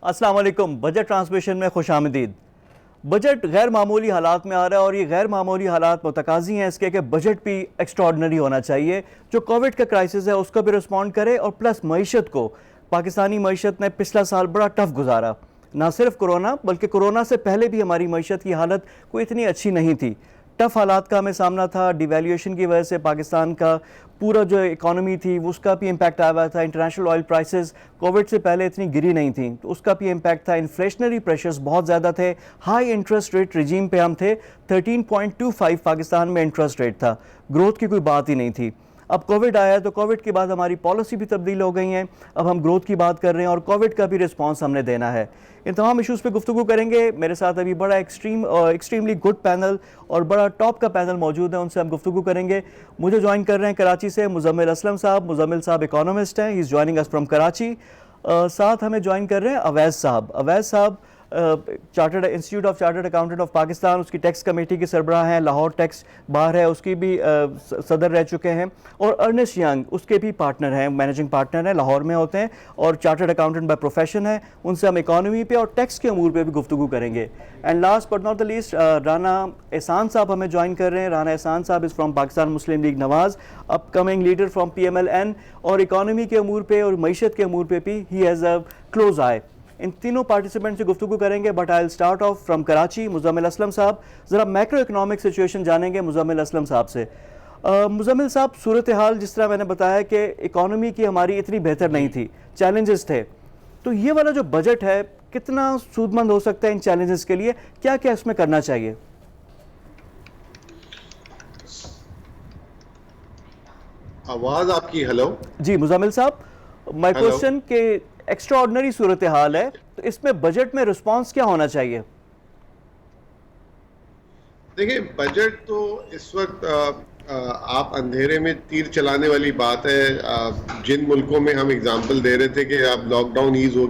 अस्सलाम वालेकुम। Budget transmission में खुश आमदीद। बजट गैर मामूली हालात में आ रहा है और ये गैर मामूली हालात मुतकाज़ी हैं इसके कि बजट भी एक्स्ट्राऑर्डिनरी होना चाहिए जो कोविड का क्राइसिस है उसको भी रिस्पॉन्ड करे और प्लस मईशत को। पाकिस्तानी मईशत ने पिछला साल बड़ा टफ गुजारा, ना सिर्फ कोरोना बल्कि कोरोना से पहले भी हमारी मईशत की हालत कोई इतनी अच्छी नहीं थी। टफ हालात का हमें सामना था, डिवैल्यूएशन की वजह से पाकिस्तान का पूरा जो इकॉनमी थी उसका भी इम्पैक्ट आया हुआ था। इंटरनेशनल ऑयल प्राइसेस कोविड से पहले इतनी गिरी नहीं थी तो उसका भी इम्पैक्ट था। इन्फ्लेशनरी प्रेशर्स बहुत ज़्यादा थे, हाई इंटरेस्ट रेट रिजीम पे हम थे। 13.25 पाकिस्तान में इंटरेस्ट रेट था, ग्रोथ की कोई बात ही नहीं थी। अब कोविड आया तो कोविड के बाद हमारी पॉलिसी भी तब्दील हो गई हैं, अब हम ग्रोथ की बात कर रहे हैं और कोविड का भी रिस्पांस हमने देना है। इन तमाम इशूज़ पे गुफ्तगू करेंगे। मेरे साथ अभी बड़ा एक्सट्रीमली गुड पैनल और बड़ा टॉप का पैनल मौजूद है, उनसे हम गुफ्तगू करेंगे। मुझे ज्वाइन कर रहे हैं कराची से मुजम्मिल असलम साहब। मुजम्मिल साहब इकोनॉमिस्ट हैं, he is joining us from Karachi. साथ हमें ज्वाइन कर रहे हैं अवैस साहब। अवैस साहब chartered institute of chartered accountant of Pakistan, उसकी टैक्स कमेटी के सरबराह हैं। लाहौर टैक्स बार है, उसकी भी सदर रह चुके हैं। और अर्नेस्ट यंग उसके भी पार्टनर हैं, मैनेजिंग पार्टनर हैं, लाहौर में होते हैं और चार्टर्ड अकाउंटेंट बाय प्रोफेशन है। उनसे हम इकॉनमी पे और टैक्स के अमूर पे भी गुफ्तगू करेंगे। And last but not the least Rana एहसान साहब हमें ज्वाइन कर रहे हैं। राना एहसान साहब is from Pakistan Muslim league Nawaz, upcoming leader from PMLN, और इकॉनमी के अमूर पे और मईशत के अमूर पे भी ही हैज़ अ क्लोज आई। इन तीनों पार्टिसिपेंट से गुफ्तगू करेंगे but I will start of from Karachi. Muzammil Aslam साहब, ज़रा मैक्रो इकनॉमिक सिचुएशन जानेंगे मुजम्मिल असलम साहब से। मुजम्मिल साहब, सूरत हाल जिस तरह मैंने बताया कि इकॉनमी की हमारी इतनी बेहतर नहीं थी, चैलेंजेस थे, तो ये वाला जो बजट है कितना सूदमंद हो सकता है इन चैलेंजेस के लिए? क्या क्या इसमें करना चाहिए? आवाज आपकी हेलो जी मुजम्मिल साहब, माय क्वेश्चन के एक्स्ट्रा ऑर्डिनरी सूरत हाल है तो इसमें बजट में रिस्पांस क्या होना चाहिए? देखिए, बजट तो इस वक्त आप अंधेरे में तीर चलाने वाली बात है। जिन मुल्कों में हम एग्जांपल दे रहे थे कि अब लॉकडाउन ईज हो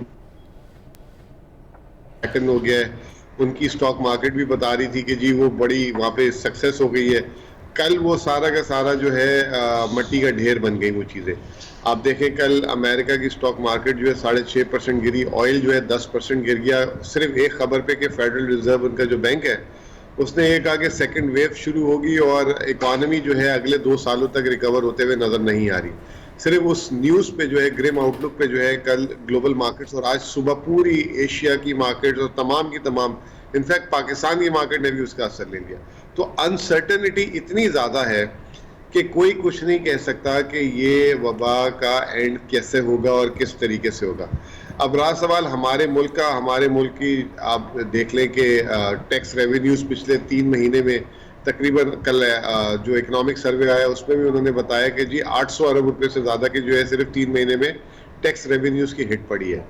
गया है, उनकी स्टॉक मार्केट भी बता रही थी कि जी वो बड़ी वहाँ पे सक्सेस हो गई है। कल वो सारा का सारा जो है मट्टी का ढेर बन गई वो चीज़ें। आप देखें, कल अमेरिका की स्टॉक मार्केट जो है 6.5% गिरी, ऑयल जो है 10% गिर गया, सिर्फ एक खबर पे कि फेडरल रिजर्व उनका जो बैंक है उसने ये कहा कि सेकंड वेव शुरू होगी और इकॉनमी जो है अगले 2 सालों तक रिकवर होते हुए नजर नहीं आ रही। सिर्फ उस न्यूज़ पे जो है, ग्रिम आउटलुक पे जो है, कल ग्लोबल मार्केट्स और आज सुबह पूरी एशिया की मार्केट्स और तमाम की तमाम, इनफैक्ट पाकिस्तान की मार्केट ने भी उसका असर ले लिया। तो अनसर्टेनिटी इतनी ज़्यादा है कि कोई कुछ नहीं कह सकता कि ये वबा का एंड कैसे होगा और किस तरीके से होगा। अब रहा सवाल हमारे मुल्क का। हमारे मुल्क की आप देख लें कि टैक्स रेवेन्यूज़ पिछले 3 महीने में तकरीबन, कल जो इकोनॉमिक सर्वे आया उसमें भी उन्होंने बताया कि जी 800 अरब रुपए से ज़्यादा की जो है सिर्फ 3 महीने में टैक्स रेवेन्यूज़ की हिट पड़ी है।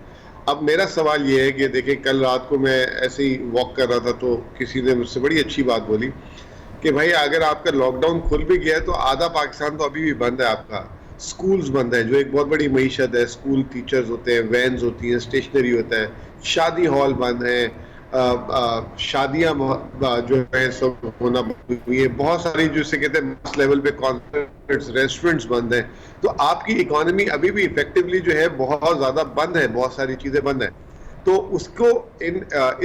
अब मेरा सवाल ये है कि देखिए, कल रात को मैं ऐसे ही वॉक कर रहा था तो किसी ने मुझसे बड़ी अच्छी बात बोली कि भाई अगर आपका लॉकडाउन खुल भी गया है तो आधा पाकिस्तान तो अभी भी बंद है, आपका स्कूल्स बंद है जो एक बहुत बड़ी मईशत है। स्कूल टीचर्स होते हैं, वैन्स होती हैं, स्टेशनरी होता है, शादी हॉल बंद है, शादियां जो है सब होना बंद हुई है, बहुत सारी जिसे कहते हैं मास लेवल पे कॉन्सर्ट्स, रेस्टोरेंट्स बंद हैं। तो आपकी इकोनॉमी अभी भी इफेक्टिवली जो है बहुत ज्यादा बंद है, बहुत सारी चीजें बंद हैं। तो उसको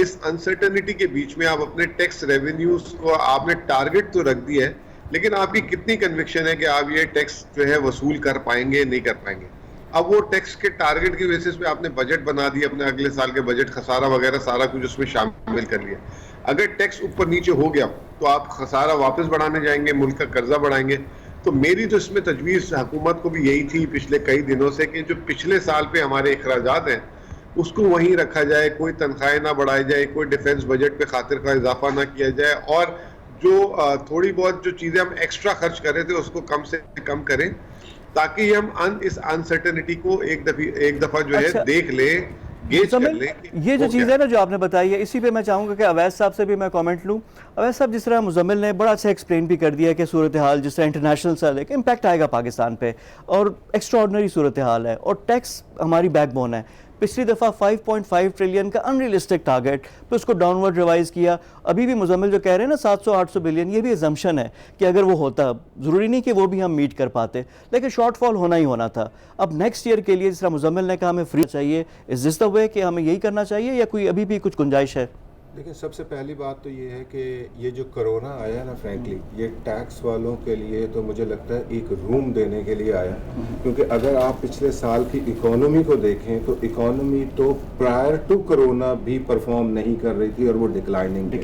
इस अनसर्टेनिटी के बीच में आप अपने टैक्स रेवेन्यूज को आपने टारगेट तो रख दिया है, लेकिन आपकी कितनी कन्विक्शन है कि आप ये टैक्स जो है वसूल कर पाएंगे, नहीं कर पाएंगे? अब वो टैक्स के टारगेट की बेसिस पे आपने बजट बना दिया, अपने अगले साल के बजट, खसारा वगैरह सारा कुछ उसमें शामिल कर लिया। अगर टैक्स ऊपर नीचे हो गया तो आप खसारा वापस बढ़ाने जाएंगे, मुल्क का कर्जा बढ़ाएंगे। तो मेरी तो इसमें तजवीज़ हुकूमत को भी यही थी पिछले कई दिनों से कि जो पिछले साल पे हमारे अखराजात हैं उसको वहीं रखा जाए, कोई तनख्वाहें ना बढ़ाई जाए, कोई डिफेंस बजट पे खातिर का इजाफा ना किया जाए, और जो थोड़ी बहुत जो चीज़ें हम एक्स्ट्रा खर्च कर रहे थे उसको कम से कम करें, ताकि हम इस अनसर्टेनिटी को एक दफ़ा जो है देख लें, गेज कर लें। ये जो चीज़ है ना जो आपने बताई है, इसी पे मैं चाहूँगा कि अवैस साहब से भी मैं कमेंट लूँ। अवैस साहब, जिस तरह मुजम्मिल ने बड़ा अच्छा एक्सप्लेन भी कर दिया कि सूरत हाल जिस तरह इंटरनेशनल से इम्पैक्ट आएगा पाकिस्तान पे और एक्स्ट्रा ऑर्डिनरी सूरत हाल है और टैक्स हमारी बैकबोन है। पिछली दफ़ा 5.5 ट्रिलियन का अनरियलिस्टिक टारगेट, तो उसको डाउनवर्ड रिवाइज किया। अभी भी मुजम्मिल जो कह रहे हैं ना 700-800 बिलियन, ये भी एजम्पशन है कि अगर वो होता, ज़रूरी नहीं कि वो भी हम मीट कर पाते, लेकिन शॉर्टफॉल होना ही होना था। अब नेक्स्ट ईयर के लिए जिस तरह मुजम्मिल ने कहा हमें फ्री चाहिए, इज दिस द वे कि हमें यही करना चाहिए या कोई अभी भी कुछ गुंजाइश है? देखिए, सबसे पहली बात तो ये है कि ये जो कोरोना आया ना, फ्रैंकली ये टैक्स वालों के लिए तो मुझे लगता है एक रूम देने के लिए आया, क्योंकि अगर आप पिछले साल की इकोनॉमी को देखें तो इकोनॉमी तो प्रायर टू कोरोना भी परफॉर्म नहीं कर रही थी और वो डिक्लाइनिंग थी।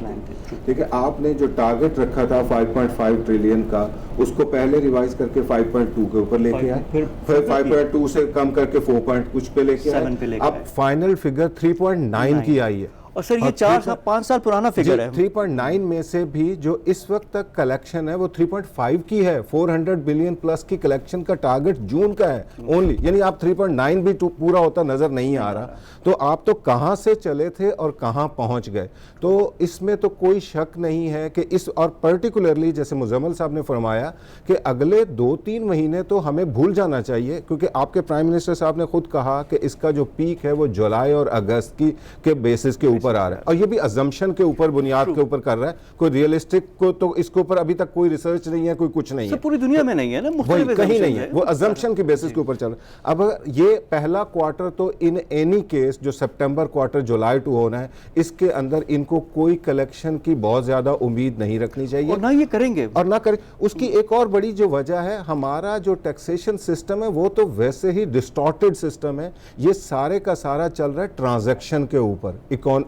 देखिए, आपने जो टारगेट रखा था 5.5 ट्रिलियन का, उसको पहले रिवाइज करके 5.2 के ऊपर लेके आए, फिर 5.2 से कम करके 4 पॉइंट कुछ पे लेके आए, अब फाइनल फिगर 3.9 की आई है। और सर ये 4-5 साल पुराना फिगर है। 3.9 में से भी जो इस वक्त तक कलेक्शन है वो 3.5 की है। 400 बिलियन प्लस की कलेक्शन का टारगेट जून का है ओनली, यानी आप 3.9 भी पूरा होता नजर नहीं आ रहा। तो आप तो कहां से चले थे और कहां पहुंच गए, तो इसमें तो कोई शक नहीं है कि इस, और पर्टिकुलरली जैसे मुजम्मिल साहब ने फरमाया कि अगले 2-3 महीने तो हमें भूल जाना चाहिए, क्योंकि आपके प्राइम मिनिस्टर साहब ने खुद कहा कि इसका जो पीक है वो जुलाई और अगस्त के बेसिस के ऊपर आ रहा है, और ये भी अजम्पशन के ऊपर, बुनियाद के ऊपर कर रहा है। कोई रियलिस्टिक को तो इसके ऊपर अभी तक कोई रिसर्च नहीं है, कोई कुछ नहीं है, पूरी दुनिया में नहीं है ना, वही कहीं नहीं है, वो अजम्पशन के बेसिस के ऊपर चल रहा है। अब ये पहला क्वार्टर तो इन एनी केस जो सितंबर क्वार्टर जुलाई टू होना है, इसके अंदर इनको कोई कलेक्शन की बहुत ज्यादा उम्मीद नहीं रखनी चाहिए, और ना ये करेंगे और ना करें। उसकी एक और बड़ी जो वजह है, हमारा जो टैक्सेशन सिस्टम है वो तो वैसे ही डिस्टॉर्टेड सिस्टम है। ये सारे का सारा चल रहा है ट्रांजैक्शन के ऊपर,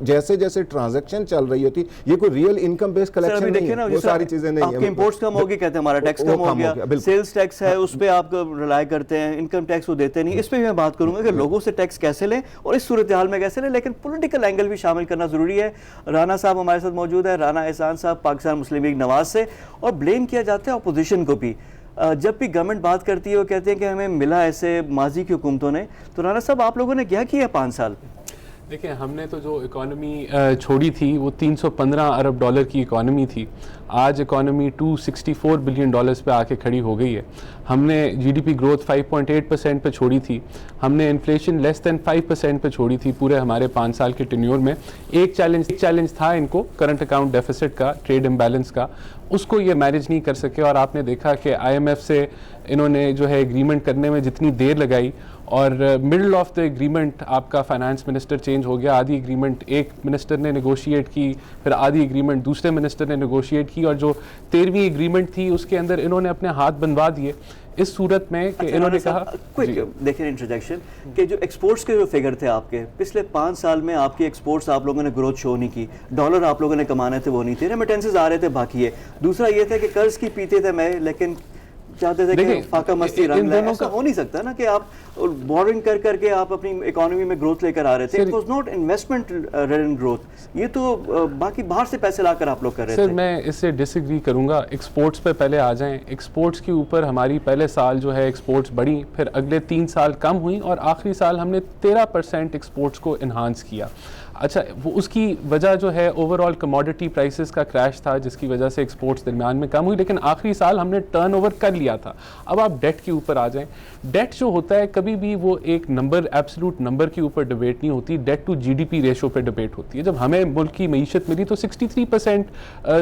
जैसे जैसे ट्रांजैक्शन चल रही होती, ये कोई रियल इनकम बेस्ड कलेक्शन नहीं है, वो सारी चीजें नहीं है। आपके इंपोर्ट्स कम होगी, कहते हैं हमारा टैक्स कम हो गया, सेल्स टैक्स है उस पे आप रिलाय करते हैं, इनकम टैक्स वो देते नहीं। इस पे भी मैं बात करूंगा कि लोगों से टैक्स कैसे लें और इस सूरत हाल में कैसे लें, लेकिन पॉलिटिकल एंगल भी शामिल करना जरूरी है। राना साहब हमारे साथ मौजूद है, राना एहसान साहब पाकिस्तान मुस्लिम लीग नवाज से, और ब्लेम किया जाता है अपोजिशन को भी। जब भी गवर्नमेंट बात करती है वो कहते हैं कि हमें मिला ऐसे माजी की हुकूमतों ने, तो राना साहब आप लोगों ने क्या किया 5 साल? देखिए, हमने तो जो इकॉनमी छोड़ी थी वो 315 अरब डॉलर की इकॉनमी थी। आज इकॉनमी 264 बिलियन डॉलर्स पे आके खड़ी हो गई है। हमने जीडीपी ग्रोथ 5.8% पे छोड़ी थी, हमने इन्फ्लेशन लेस दैन 5% पे छोड़ी थी पूरे हमारे 5 साल के टेन्योर में। एक चैलेंज था इनको करंट अकाउंट डेफिसिट का, ट्रेड इम्बैलेंस का, उसको ये मैनेज नहीं कर सके। और आपने देखा कि IMF से इन्होंने जो है एग्रीमेंट करने में जितनी देर लगाई, और मिडल ऑफ द एग्रीमेंट आपका फाइनेंस मिनिस्टर चेंज हो गया, आधी एग्रीमेंट एक मिनिस्टर ने नेगोशिएट की, फिर आधी एग्रीमेंट दूसरे मिनिस्टर ने नेगोशिएट की, और जो 13वीं एग्रीमेंट थी उसके अंदर इन्होंने अपने हाथ बनवा दिए। इस सूरत में कि इन्होंने कहा, देखिए इंट्रोडक्शन कि जो एक्सपोर्ट्स के जो फिगर थे आपके पिछले 5 साल में, आपकी एक्सपोर्ट्स आप लोगों ने ग्रोथ शो नहीं की, डॉलर आप लोगों ने कमाने थे वो नहीं थे, रेमिटेंसेस आ रहे थे बाकी है। दूसरा ये था कि कर्ज की पीते थे मैं, लेकिन चाहते थे कि फाका मस्ती रंग लाए। ऐसा हो नहीं सकता ना कि आप बोरिंग कर करके आप अपनी इकोनॉमी में ग्रोथ लेकर आ रहे थे। It was not investment in growth, ये तो बाकी बाहर से पैसे लाकर आप लोग कर रहे थे। सर मैं इससे डिसएग्री करूंगा। एक्सपोर्ट्स पे पहले आ जाएं। एक्सपोर्ट्स के ऊपर हमारी पहले साल जो है एक्सपोर्ट्स बढ़ी, फिर अगले 3 साल कम हुई, और आखिरी साल हमने 13% एक्सपोर्ट्स को इन्हांस किया। अच्छा, वो उसकी वजह जो है ओवरऑल कमोडिटी प्राइसेस का क्रैश था, जिसकी वजह से एक्सपोर्ट्स दरमियान में कम हुई, लेकिन आखिरी साल हमने टर्नओवर कर लिया था। अब आप डेट के ऊपर आ जाएं। डेट जो होता है कभी भी वो एक नंबर, एब्सोल्यूट नंबर के ऊपर डिबेट नहीं होती, डेट टू जीडीपी रेशो पे डिबेट होती है। जब हमें मुल्क की मईशत मिली तो 63%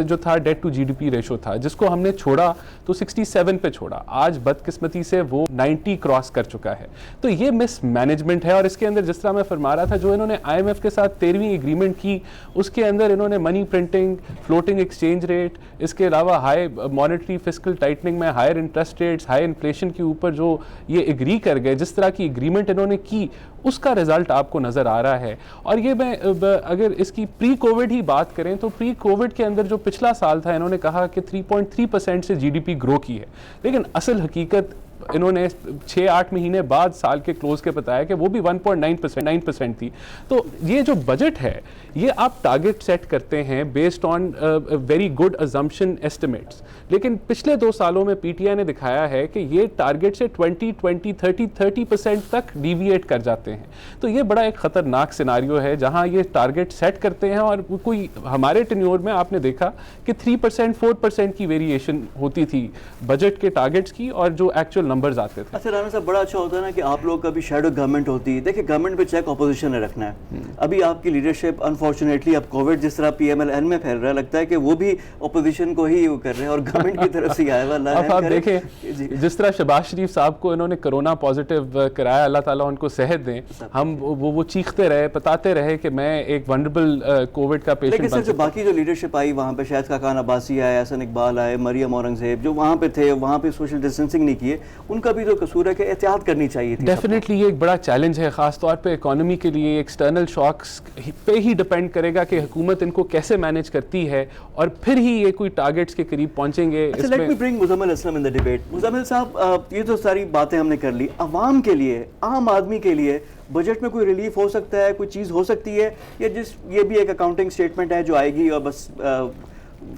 जो था डेट टू जीडीपी रेशो था, जिसको हमने छोड़ा तो 67 पे छोड़ा। आज बदकिस्मती से वो 90 क्रॉस कर चुका है। तो ये मिस मैनेजमेंट है, और इसके अंदर जिस तरह मैं फरमा रहा था, जो इन्होंने IMF के साथ 13वीं एग्रीमेंट की, उसके अंदर इन्होंने money printing, floating exchange rate, इसके अलावा हाई मॉनेटरी फिस्कल टाइटनिंग में higher interest rates, high inflation के ऊपर जो ये एग्री कर गए, जिस तरह की एग्रीमेंट इन्होंने की, उसका रिजल्ट आपको नजर आ रहा है। और ये मैं अगर इसकी प्री कोविड ही बात करें तो प्री कोविड के अंदर जो पिछला साल था, इन्होंने कहा कि 3.3% से जीडीपी ग्रो की है, लेकिन असल हकीकत इन्होंने 6-8 महीने बाद साल के क्लोज के बताया कि वो भी 1.9% थी। तो ये जो बजट है, ये आप टारगेट सेट करते हैं based on very good assumption estimates, लेकिन पिछले 2 सालों में PTI ने दिखाया है कि ये टारगेट से 30% तक डिविएट कर जाते हैं। तो ये बड़ा एक खतरनाक सिनारियो है जहां ये टारगेट सेट करते हैं, और कोई हमारे टेन्योर में आपने देखा कि 3% 4% की वेरिएशन होती थी बजट के टारगेट्स की और जो एक्चुअल नंबर्स आते थे। अच्छा राना साहब, बड़ा अच्छा होता है ना कि आप लोग का भी शेडो गवर्नमेंट होती है। देखिए गवर्नमेंट पे चेक अपोजिशन ने रखना है। अभी आपकी लीडरशिप अनफॉर्चुनेटली अब कोविड जिस तरह PMLN में फैल रहा है, लगता है कि वो भी अपोजिशन को ही वो कर रहे हैं और गवर्नमेंट की तरफ से आया हुआ। अब आप देखें जिस तरह शहबाज शरीफ साहब को इन्होंने कोरोना पॉजिटिव कराया, अल्लाह ताला उनको सेहत दें, हम वो चीखते रहे, बताते रहे कि मैं एक वनरेबल कोविड का पेशेंट लेकिन सर जो बाकी जो लीडरशिप आई वहाँ पे, शाहिद खाकान अब्बासी आए, हसन इकबाल आए, मरियम औरंगजेब, जो वहाँ पे थे, वहाँ पे सोशल डिस्टेंसिंग नहीं किए, उनका भी तो कसूर है कि एहतियात करनी चाहिए थी। डेफिनेटली ये एक बड़ा चैलेंज है, ख़ास तौर पे इकोनॉमी के लिए। एक्सटर्नल शॉक्स पे ही डिपेंड करेगा कि हुकूमत इनको कैसे मैनेज करती है और फिर ही ये कोई टारगेट्स के करीब पहुंचेंगे। Let me bring Muzammil Aslam in the debate. Muzammil साहब, ये तो सारी बातें हमने कर ली। अवाम के लिए, आम आदमी के लिए बजट में कोई रिलीफ हो सकता है, कोई चीज़ हो सकती है, या ये भी एक अकाउंटिंग स्टेटमेंट है जो आएगी और बस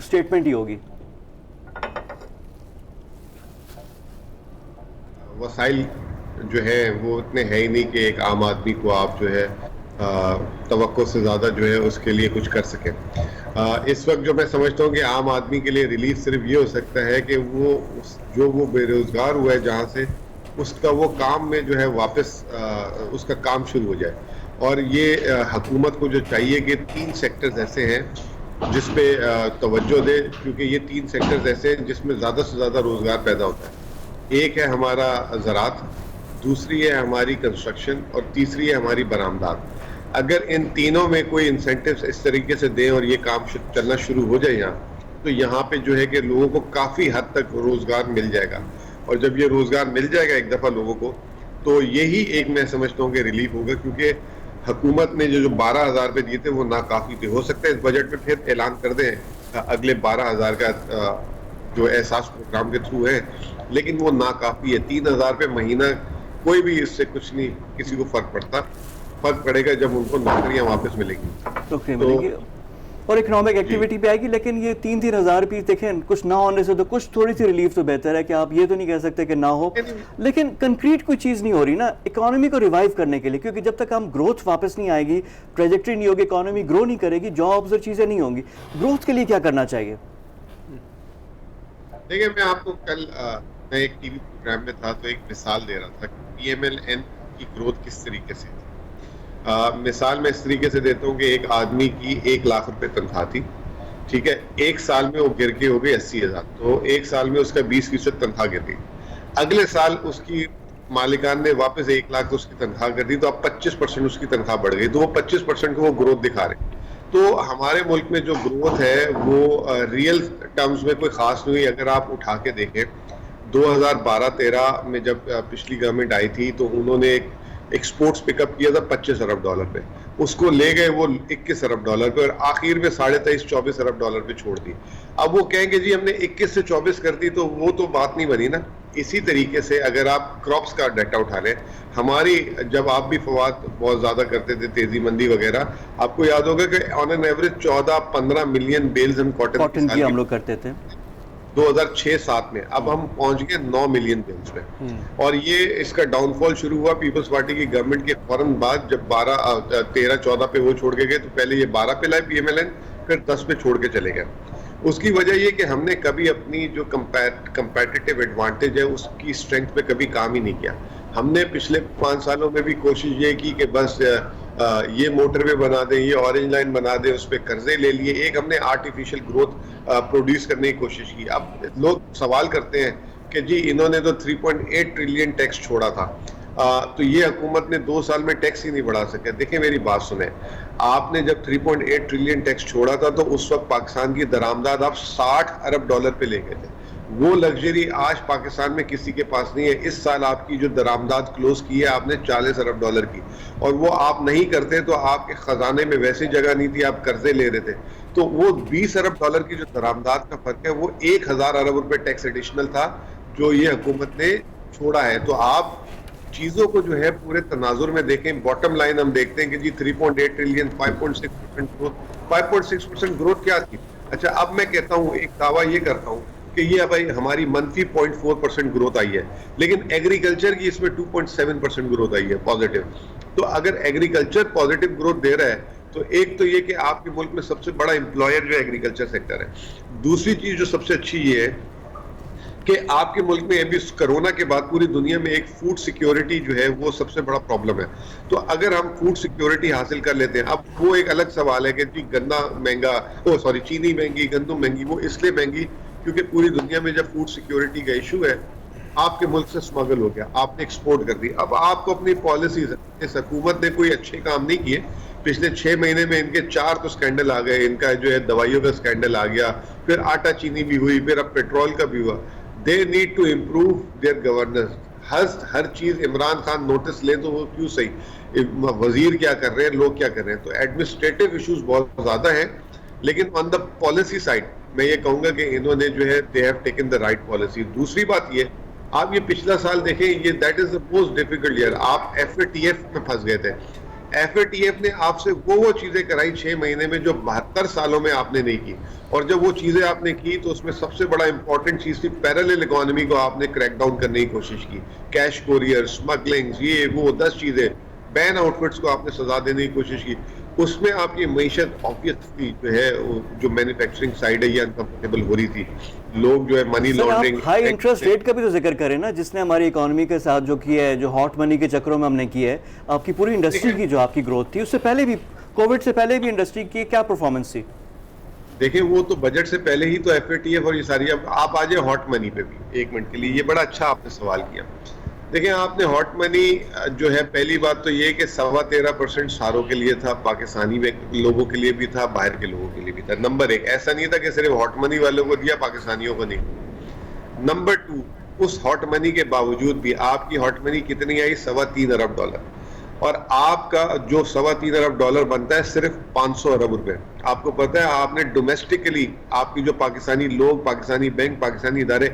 स्टेटमेंट ही होगी? वसाइल जो है वो इतने है ही नहीं कि एक आम आदमी को आप जो है तवक्को से ज़्यादा जो है उसके लिए कुछ कर सकें। इस वक्त जो मैं समझता हूँ कि आम आदमी के लिए रिलीफ सिर्फ ये हो सकता है कि वो बेरोज़गार हुआ है जहाँ से, उसका वो काम में जो है वापस उसका काम शुरू हो जाए। और ये हुकूमत को जो चाहिए कि 3 सेक्टर्स ऐसे हैं जिस पे तवज्जो दे, क्योंकि ये 3 सेक्टर्स ऐसे हैं जिसमें ज़्यादा से ज़्यादा रोज़गार पैदा होता है। एक है हमारा ज़राअत, दूसरी है हमारी कंस्ट्रक्शन और तीसरी है हमारी बरामदात। अगर इन तीनों में कोई इंसेंटिव्स इस तरीके से दें और ये काम चलना शुरू हो जाए यहाँ, तो यहाँ पे जो है कि लोगों को काफ़ी हद तक रोज़गार मिल जाएगा। और जब ये रोज़गार मिल जाएगा एक दफ़ा लोगों को, तो यही एक मैं समझता हूँ कि रिलीफ होगा, क्योंकि हुकूमत ने जो 12,000 रुपये दिए थे वो नाकाफ़ी थे। हो सकता है इस बजट में फिर ऐलान कर दें अगले 12,000 का जो एहसास प्रोग्राम के थ्रू है, लेकिन वो नाकाफ़ी है। 3,000 रुपये महीना कोई भी इससे कुछ नहीं किसी को फ़र्क पड़ेगा जब उनको नौकरियाँ वापस मिलेंगी, नौकरी मिलेगी और इकोनॉमिक एक्टिविटी भी आएगी। लेकिन ये 3-3 हज़ार रुपये देखें, कुछ ना होने से तो कुछ थोड़ी सी रिलीफ तो बेहतर है कि आप ये तो नहीं कह सकते कि ना हो, लेकिन कंक्रीट कोई चीज़ नहीं हो रही ना इकोनॉमी को रिवाइव करने के लिए, क्योंकि जब तक हम ग्रोथ वापस नहीं आएगी, ट्रेजेक्ट्री नहीं होगी, इकोनॉमी ग्रो नहीं करेगी, जॉब्स और चीज़ें नहीं होंगी। ग्रोथ के लिए क्या करना चाहिए? देखिए, मैं आपको कल मैं एक टीवी प्रोग्राम में था तो एक मिसाल दे रहा था कि PMLN की ग्रोथ किस तरीके से थी। मिसाल मैं इस तरीके से देता हूँ कि एक आदमी की 1 लाख रुपए तनख्वाह थी, ठीक है, 1 साल में वो गिर के हो गई 80,000, तो 1 साल में उसका 20% तनख्वाह गिर गई। अगले साल उसकी मालिकान ने वापस 1 लाख उसकी तनख्वाह कर दी, तो अब 25% उसकी तनख्वाह बढ़ गई, तो वो 25% को वो ग्रोथ दिखा रहे। तो हमारे मुल्क में जो ग्रोथ है वो रियल टर्म्स में कोई खास नहीं हुई। अगर आप उठा के देखें 2012-13 में जब पिछली गवर्नमेंट आई थी तो उन्होंने एक एक्सपोर्ट्स पिकअप किया था $25 अरब पे, उसको ले गए वो $21 अरब पे और आखिर में 23.5-24 अरब पे छोड़ दी। अब वो कहेंगे जी हमने 21 से 24 कर दी, तो वो तो बात नहीं बनी ना। इसी तरीके से अगर आप क्रॉप्स का डाटा उठा लें, हमारी जब आप भी फवाद बहुत ज़्यादा करते थे, तेजी मंदी वगैरह, आपको याद होगा कि on an average 14-15 million bales हम कॉटन की हम लोग करते थे 2006-7 में। अब हम पहुंच गए 9 मिलियन बेल्स में, और ये इसका डाउनफॉल शुरू हुआ पीपल्स पार्टी की गवर्नमेंट के फौरन बाद, जब 13-14 पे वो छोड़ के गए, तो पहले ये 12 पे लाए PMLN, फिर 10 पे छोड़ के चले गए। उसकी वजह ये कि हमने कभी अपनी जो कंपेटिटिव एडवांटेज है उसकी स्ट्रेंथ पे कभी काम ही नहीं किया। हमने पिछले 5 सालों में भी कोशिश ये की कि बस ये मोटरवे बना दें, ये ऑरेंज लाइन बना दें, उस पर कर्जे ले लिए, एक हमने आर्टिफिशियल ग्रोथ प्रोड्यूस करने की कोशिश की। अब लोग सवाल करते हैं कि जी इन्होंने तो 3.8 ट्रिलियन टैक्स छोड़ा था, तो ये हुकूमत ने 2 साल में टैक्स ही नहीं बढ़ा सके। देखिए मेरी बात सुने, आपने जब 3.8 ट्रिलियन टैक्स छोड़ा था तो उस वक्त पाकिस्तान की दरामदाद आप $60 अरब पे ले गए थे। वो लग्जरी आज पाकिस्तान में किसी के पास नहीं है। इस साल आपकी जो दरामदाद क्लोज की है आपने $40 अरब की, और वो आप नहीं करते तो आपके खजाने में वैसे जगह नहीं थी, आप कर्जे ले रहे थे। तो वो $20 अरब की जो दरामदाद का फर्क है वो 1,000 अरब रुपए टैक्स एडिशनल था जो ये हुकूमत ने छोड़ा है। तो आप चीजों को जो है पूरे तनाजुर में देखें। बॉटम लाइन हम देखते हैं कि जी 3.8 ट्रिलियन 5.6% ग्रोथ, 5.6% ग्रोथ क्या थी? अच्छा, अब मैं कहता हूँ, एक दावा ये करता हूँ कि ये भाई हमारी मंथली 0.4% ग्रोथ आई है, लेकिन एग्रीकल्चर की इसमें 2.7% ग्रोथ आई है पॉजिटिव। तो अगर एग्रीकल्चर पॉजिटिव ग्रोथ दे रहा है तो एक तो ये कि आपके मुल्क में सबसे बड़ा एम्प्लॉयर जो एग्रीकल्चर सेक्टर है। दूसरी चीज जो सबसे अच्छी ये है कि आपके मुल्क में अभी कोरोना के बाद पूरी दुनिया में एक फूड सिक्योरिटी जो है वो सबसे बड़ा प्रॉब्लम है। तो अगर हम फूड सिक्योरिटी हासिल कर लेते हैं, अब वो एक अलग सवाल है कि जी गन्ना महंगा, चीनी महंगी, गंदम महंगी, वो इसलिए महंगी क्योंकि पूरी दुनिया में जब फूड सिक्योरिटी का इशू है, आपके मुल्क से स्मगल हो गया, आपने एक्सपोर्ट कर दी। अब आपको अपनी पॉलिसीज, इस हुकूमत ने कोई अच्छे काम नहीं किए। पिछले 6 महीने में इनके 4 तो स्कैंडल आ गए। इनका जो है दवाइयों का स्कैंडल आ गया, फिर आटा चीनी भी हुई, फिर अब पेट्रोल का भी हुआ। They need to improve their governance. हर चीज इमरान खान नोटिस ले तो वो क्यों सही, वजीर क्या कर रहे हैं, लोग क्या कर रहे हैं। तो एडमिनिस्ट्रेटिव इश्यूज बहुत ज्यादा हैं, लेकिन ऑन द पॉलिसी साइड मैं ये कहूंगा कि इन्होंने जो है they have taken the right policy. दूसरी बात ये, आप ये पिछला साल देखें, ये that is the most difficult year. आप FATF में फंस गए थे। FATF ने आपसे वो चीजें कराई 6 महीने में जो 72 सालों में आपने नहीं की। और जब वो चीजें आपने की तो उसमें सबसे बड़ा इंपॉर्टेंट चीज थी पैरेलल इकोनॉमी को आपने क्रैकडाउन करने की कोशिश की। कैश कोरियर, स्मगलिंग, ये वो 10 चीजें, बैन आउटफिट्स को आपने सजा देने की कोशिश की। उसमें आपकी मईशत ऑब्वियसली जो है जो मैन्युफैक्चरिंग साइड है ये अनकंफर्टेबल हो रही थी। लोग जो है money laundering, high interest rate का भी तो जिक्र करें ना, जिसने हमारी इकोनॉमी के साथ जो किया है, जो हॉट मनी के चक्करों में हमने किया है। आपकी पूरी इंडस्ट्री की जो आपकी ग्रोथ थी, उससे पहले भी, कोविड से पहले भी इंडस्ट्री की क्या परफॉर्मेंस थी? देखिए वो तो बजट से पहले ही तो FATF और ये सारी। अब आप आ जाए हॉट मनी पे भी 1 मिनट के लिए, ये बड़ा अच्छा आपने सवाल किया। देखिए आपने हॉट मनी जो है, पहली बात तो ये कि 13.25% सारों के लिए था, पाकिस्तानी लोगों के लिए भी था, बाहर के लोगों के लिए भी था। नंबर 1, ऐसा नहीं था कि सिर्फ हॉट मनी वालों को दिया, पाकिस्तानियों को नहीं। नंबर 2, उस हॉट मनी के बावजूद भी आपकी हॉट मनी कितनी आई? $3.25 अरब। और आपका जो $3.25 अरब बनता है सिर्फ 500 अरब रुपए। आपको पता है आपने डोमेस्टिकली आपकी जो पाकिस्तानी लोग, पाकिस्तानी बैंक, पाकिस्तानी इदारे,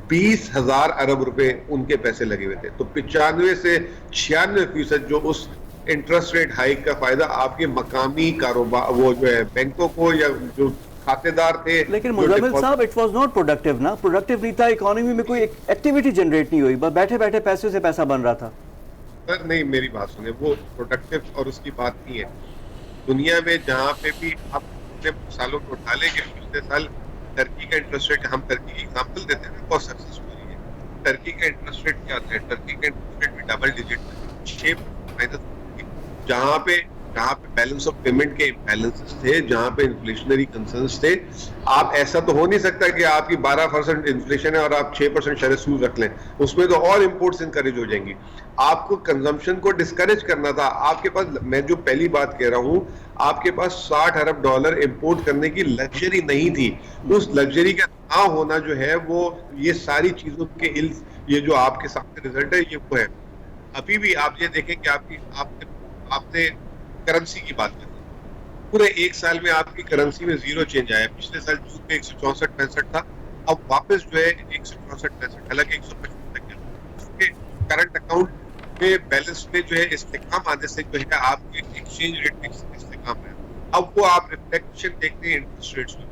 20,000 अरब रुपए उनके पैसे लगे हुए थे। तो 95 से 96% जो उस इंटरेस्ट रेट हाइक का फायदा आपके मकामी कारोबार, वो जो है बैंकों को या जो खातेदार थे। लेकिन मुजम्मिल साहब, इट वाज नॉट प्रोडक्टिव ना, प्रोडक्टिव नहीं था, इकोनॉमी में कोई एक्टिविटी जनरेट नहीं हुई, बस बैठे बैठे पैसे से पैसा बन रहा था। सर नहीं, मेरी बात सुने, वो प्रोडक्टिव और उसकी बात नहीं है। दुनिया में जहाँ पे भी आप पिछले सालों को उठा लेंगे, पिछले साल टर्की का इंटरेस्ट रेट, हम टर्की की एग्जांपल देते हैं, बहुत सक्सेसफुल है। टर्की का इंटरेस्ट रेट क्या था? टर्की का इंटरेस्ट रेट भी डबल डिजिट 6 जहाँ पे बैलेंस ऑफ पेमेंट के इम्बैलेंसेस थे, जहाँ पे इन्फ्लेशनरी कंसर्न्स थे। आप ऐसा तो हो नहीं सकता कि आपकी 12% इन्फ्लेशन है और आप 6% शरह सूद रख लें, उसमें तो और इंपोर्ट्स इनकरेज हो जाएंगी। आपको कंजम्पशन को डिस्करेज करना था। आपके पास, मैं जो पहली बात कह रहा हूं, आपके पास $60 अरब इंपोर्ट करने की लग्जरी नहीं थी। उस लग्जरी का ना होना जो है वो, ये सारी चीजों के ये जो आपके सामने रिजल्ट है ये वो है। अभी भी आप ये देखें कि आपने करेंसी की बात करें, पूरे 1 साल में आपकी करेंसी में 0 चेंज आया। पिछले साल जून में 164-65 था, अब वापस जो है 164-65, हालांकि 155 तक गया। उसके करंट अकाउंट में बैलेंस में जो है इस्तेकाम आने से जो है आपके एक्सचेंज रेट में इस्तेकाम है। अब वो आप रिफ्लेक्शन देखते हैं इंटरेस्ट रेट्स में,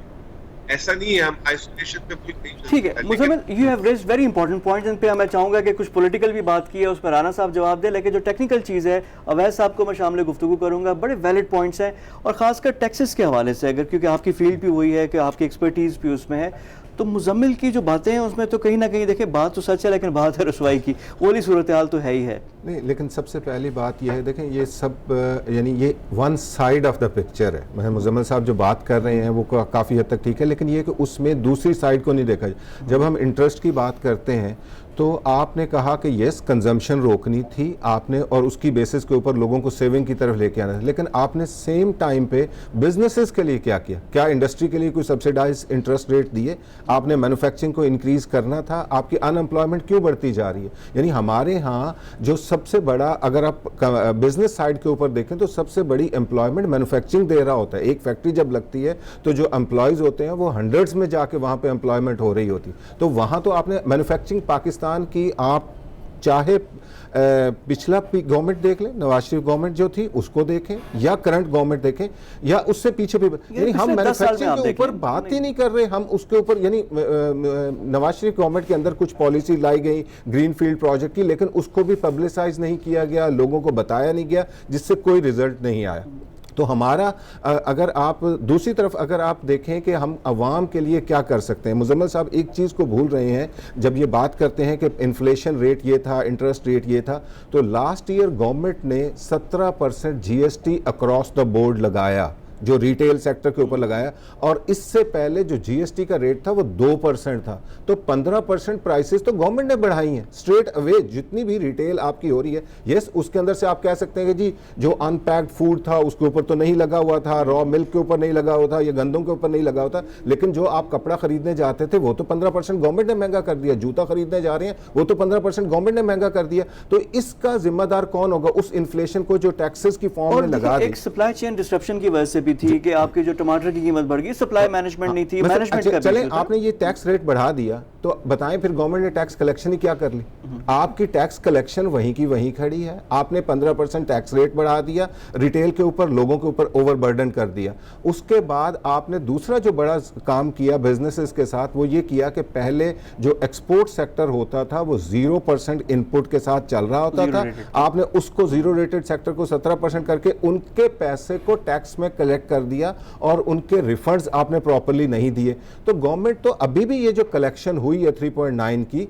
ऐसा नहीं है हम आइसोलेशन पे कुछ नहीं। ठीक है Muzammil, you have raised very important points, जिन पे मैं चाहूंगा कि कुछ पॉलिटिकल भी बात की है, उस पर राना साहब जवाब दे, लेकिन जो टेक्निकल चीज़ है अवैध साहब को मैं शामिल गुफ्तगू करूंगा। बड़े वैलिड पॉइंट्स हैं, और खासकर टैक्सेस के हवाले से, अगर क्योंकि आपकी फील्ड भी वही है कि आपकी एक्सपर्टीज़ भी उसमें है, तो मुजम्मिल की जो बातें हैं उसमें तो कहीं ना कहीं देखें बात तो सच है, लेकिन बात है रसवाई की, वो वाली सूरत हाल तो है ही है। नहीं, लेकिन सबसे पहली बात यह है, देखें ये सब यानी ये one side of the picture है। मैं मुजम्मिल साहब जो बात कर रहे हैं वो काफ़ी हद तक ठीक है, लेकिन ये कि उसमें दूसरी साइड को नहीं देखा। जब हम इंटरेस्ट की बात करते हैं तो आपने कहा कि यस कंजम्पशन रोकनी थी आपने, और उसकी बेसिस के ऊपर लोगों को सेविंग की तरफ लेके आना था, लेकिन आपने सेम टाइम पे बिजनेसेस के लिए क्या किया? क्या इंडस्ट्री के लिए कोई सब्सिडाइज इंटरेस्ट रेट दिए? आपने मैन्युफैक्चरिंग को इंक्रीज करना था। आपकी अनएम्प्लॉयमेंट क्यों बढ़ती जा रही है? यानी हमारे यहाँ जो सबसे बड़ा, अगर आप बिजनेस साइड के ऊपर देखें तो सबसे बड़ी एम्प्लॉयमेंट मैन्युफैक्चरिंग दे रहा होता है। एक फैक्ट्री जब लगती है तो जो एम्प्लॉयज़ होते हैं वो हंड्रेड्स में जाके वहाँ पे एम्प्लॉयमेंट हो रही होती, तो वहाँ तो आपने मैन्युफैक्चरिंग पाकिस्तान की, आप चाहे पिछला गवर्नमेंट देख लें, नवाज शरीफ गवर्नमेंट जो थी उसको देखें, या करंट गवर्नमेंट देखें, या उससे पीछे भी, यानी हम मैन्युफैक्चरिंग के ऊपर बात ही नहीं कर रहे। हम उसके ऊपर, यानी नवाज शरीफ गवर्नमेंट के अंदर कुछ पॉलिसी लाई गई ग्रीन फील्ड प्रोजेक्ट की, लेकिन उसको भी पब्लिसाइज नहीं किया गया, लोगों को बताया नहीं गया, जिससे कोई रिजल्ट नहीं आया। तो हमारा अगर आप दूसरी तरफ अगर आप देखें कि हम अवाम के लिए क्या कर सकते हैं, मुजम्मल साहब एक चीज़ को भूल रहे हैं जब ये बात करते हैं कि इन्फ्लेशन रेट ये था, इंटरेस्ट रेट ये था, तो लास्ट ईयर गवर्नमेंट ने 17% GST अक्रॉस द बोर्ड लगाया, जो रिटेल सेक्टर के ऊपर लगाया, और इससे पहले जो GST का रेट था वो 2% था। तो 15% प्राइसेस तो गवर्नमेंट ने बढ़ाई हैं स्ट्रेट अवे, जितनी भी रिटेल आपकी हो रही है। यस, उसके अंदर से आप कह सकते हैं कि जी जो अनपैक्ड फूड था उसके ऊपर तो नहीं लगा हुआ था, रॉ मिल्क के ऊपर नहीं लगा हुआ था, या गंदों के ऊपर नहीं लगा हुआ था, लेकिन जो आप कपड़ा खरीदने जाते थे वो तो 15% गवर्नमेंट ने महंगा कर दिया, जूता खरीदने जा रहे हैं वो तो 15% गवर्नमेंट ने महंगा कर दिया। तो इसका जिम्मेदार कौन होगा? उस इन्फ्लेशन को जो टैक्सेस की फॉर्म में लगा दी। एक सप्लाई चेन डिस्ट्रप्शन की वजह से भी थी कि आपके जो टमाटर की कीमत बढ़ गई, सप्लाई मैनेजमेंट नहीं थी, मैनेजमेंट का चले आपने ये टैक्स रेट बढ़ा दिया, तो बताएं फिर गवर्नमेंट ने टैक्स कलेक्शन ही क्या कर ली? आपकी टैक्स कलेक्शन वहीं की वहीं खड़ी है। आपने 15% टैक्स रेट बढ़ा दिया, रिटेल के ऊपर, लोगों के ऊपर ओवरबर्डन कर दिया। उसके बाद आपने दूसरा जो बड़ा काम किया बिजनेसेस के साथ, वो ये किया कि पहले जो एक्सपोर्ट सेक्टर होता था वो 0% इनपुट के साथ चल रहा होता था, आपने उसको जीरो रेटेड सेक्टर को 17% करके उनके पैसे को टैक्स में कलेक्ट कर दिया और उनके रिफंड्स आपने प्रॉपर्ली नहीं दिए। तो गवर्नमेंट तो अभी भी ये जो कलेक्शन हुई है 3.9 की,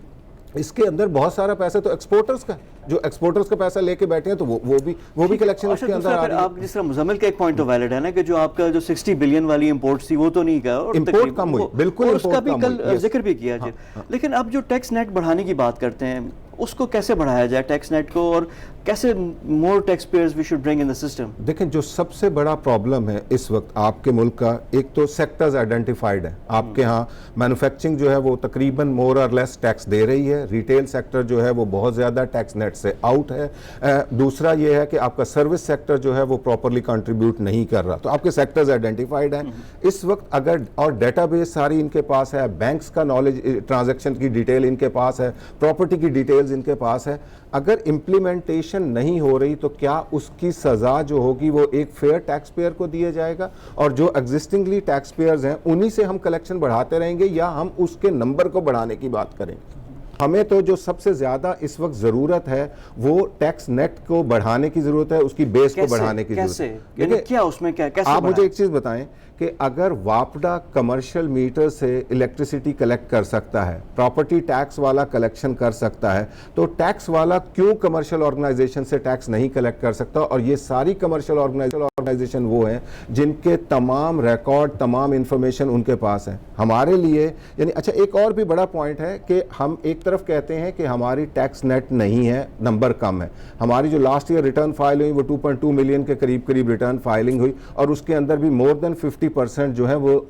इसके अंदर बहुत सारा पैसा तो एक्सपोर्टर्स का, जो एक्सपोर्टर्स का पैसा लेके बैठे हैं, तो वो भी कलेक्शन उसके अंदर आ रही है। आप जिस तरह मुजम्मिल का एक पॉइंट तो वैलिड है ना कि जो आपका जो 60 बिलियन वाली इंपोर्ट थी वो तो नहीं गया, और इंपोर्ट कम हुई, बिल्कुल उसका भी इंपोर्ट कम कल हुई, जिक्र भी किया जाए। लेकिन अब जो टैक्स नेट बढ़ाने की बात करते हैं, उसको कैसे बढ़ाया जाए टैक्स नेट को, और कैसे more taxpayers we should bring in the system? देखें, जो सबसे बड़ा प्रॉब्लम है इस वक्त आपके मुल्क का, एक तो सेक्टर्स आइडेंटिफाइड है आपके यहाँ। मैन्युफैक्चरिंग जो है वो तकरीबन मोर और लेस टैक्स दे रही है, रिटेल सेक्टर जो है वो बहुत ज़्यादा टैक्स नेट से आउट है। दूसरा ये है कि आपका सर्विस सेक्टर जो है वो प्रॉपरली कंट्रीब्यूट नहीं कर रहा। तो आपके सेक्टर्स आइडेंटिफाइड हैं इस वक्त, अगर और डेटाबेस सारी इनके पास है, बैंक्स का नॉलेज, ट्रांजैक्शन की डिटेल इनके पास है, प्रॉपर्टी की डिटेल्स इनके पास है। अगर इम्प्लीमेंटेशन नहीं हो रही तो क्या उसकी सज़ा जो होगी वो एक फेयर टैक्स पेयर को दिया जाएगा, और जो एग्जिस्टिंगली टैक्स पेयर्स हैं उन्हीं से हम कलेक्शन बढ़ाते रहेंगे, या हम उसके नंबर को बढ़ाने की बात करेंगे? हमें तो जो सबसे ज़्यादा इस वक्त ज़रूरत है वो टैक्स नेट को बढ़ाने की ज़रूरत है, उसकी बेस को बढ़ाने की ज़रूरत है। क्या उसमें क्या, कैसे आप मुझे एक चीज़ बताएं कि अगर वापडा कमर्शियल मीटर से इलेक्ट्रिसिटी कलेक्ट कर सकता है, प्रॉपर्टी टैक्स वाला कलेक्शन कर सकता है, तो टैक्स वाला क्यों कमर्शियल ऑर्गेनाइजेशन से टैक्स नहीं कलेक्ट कर सकता? और ये सारी कमर्शियल ऑर्गेनाइजेशन वो हैं जिनके तमाम रिकॉर्ड, तमाम इंफॉर्मेशन उनके पास है। हमारे लिए यानी अच्छा, एक और भी बड़ा पॉइंट है कि हम एक तरफ कहते हैं कि हमारी टैक्स नेट नहीं है, नंबर कम है। हमारी जो लास्ट ईयर रिटर्न फाइल हुई वो 2.2 मिलियन के करीब रिटर्न फाइलिंग हुई, और उसके अंदर भी मोर देन 50% जो है वो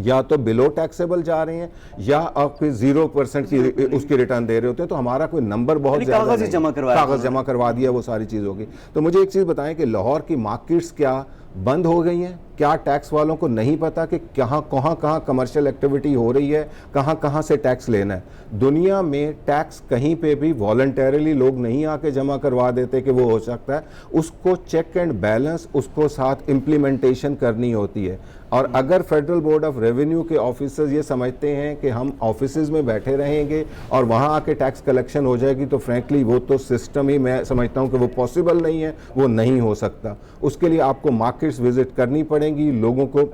या तो बिलो टैक्सेबल जा रहे हैं, या आपके 0% की उसकी रिटर्न दे रहे होते हैं। तो हमारा कोई नंबर बहुत ज्यादा कागज जमा करवा दिया, वो सारी चीज होगी। तो मुझे एक चीज बताएं कि लाहौर की मार्केट्स क्या बंद हो गई हैं? क्या टैक्स वालों को नहीं पता कि कहाँ कमर्शियल एक्टिविटी हो रही है, कहाँ से टैक्स लेना है? दुनिया में टैक्स कहीं पे भी वॉलंटरली लोग नहीं आके जमा करवा देते कि वो हो सकता है, उसको चेक एंड बैलेंस, उसको साथ इम्प्लीमेंटेशन करनी होती है। और अगर फेडरल बोर्ड ऑफ रेवेन्यू के ऑफिसर्स ये समझते हैं कि हम ऑफिसेज में बैठे रहेंगे और वहाँ आके टैक्स कलेक्शन हो जाएगी, तो फ्रैंकली वो तो सिस्टम ही, मैं समझता हूँ कि वो पॉसिबल नहीं है, वो नहीं हो सकता। उसके लिए आपको मार्केट्स विजिट करनी पड़ेंगी, लोगों को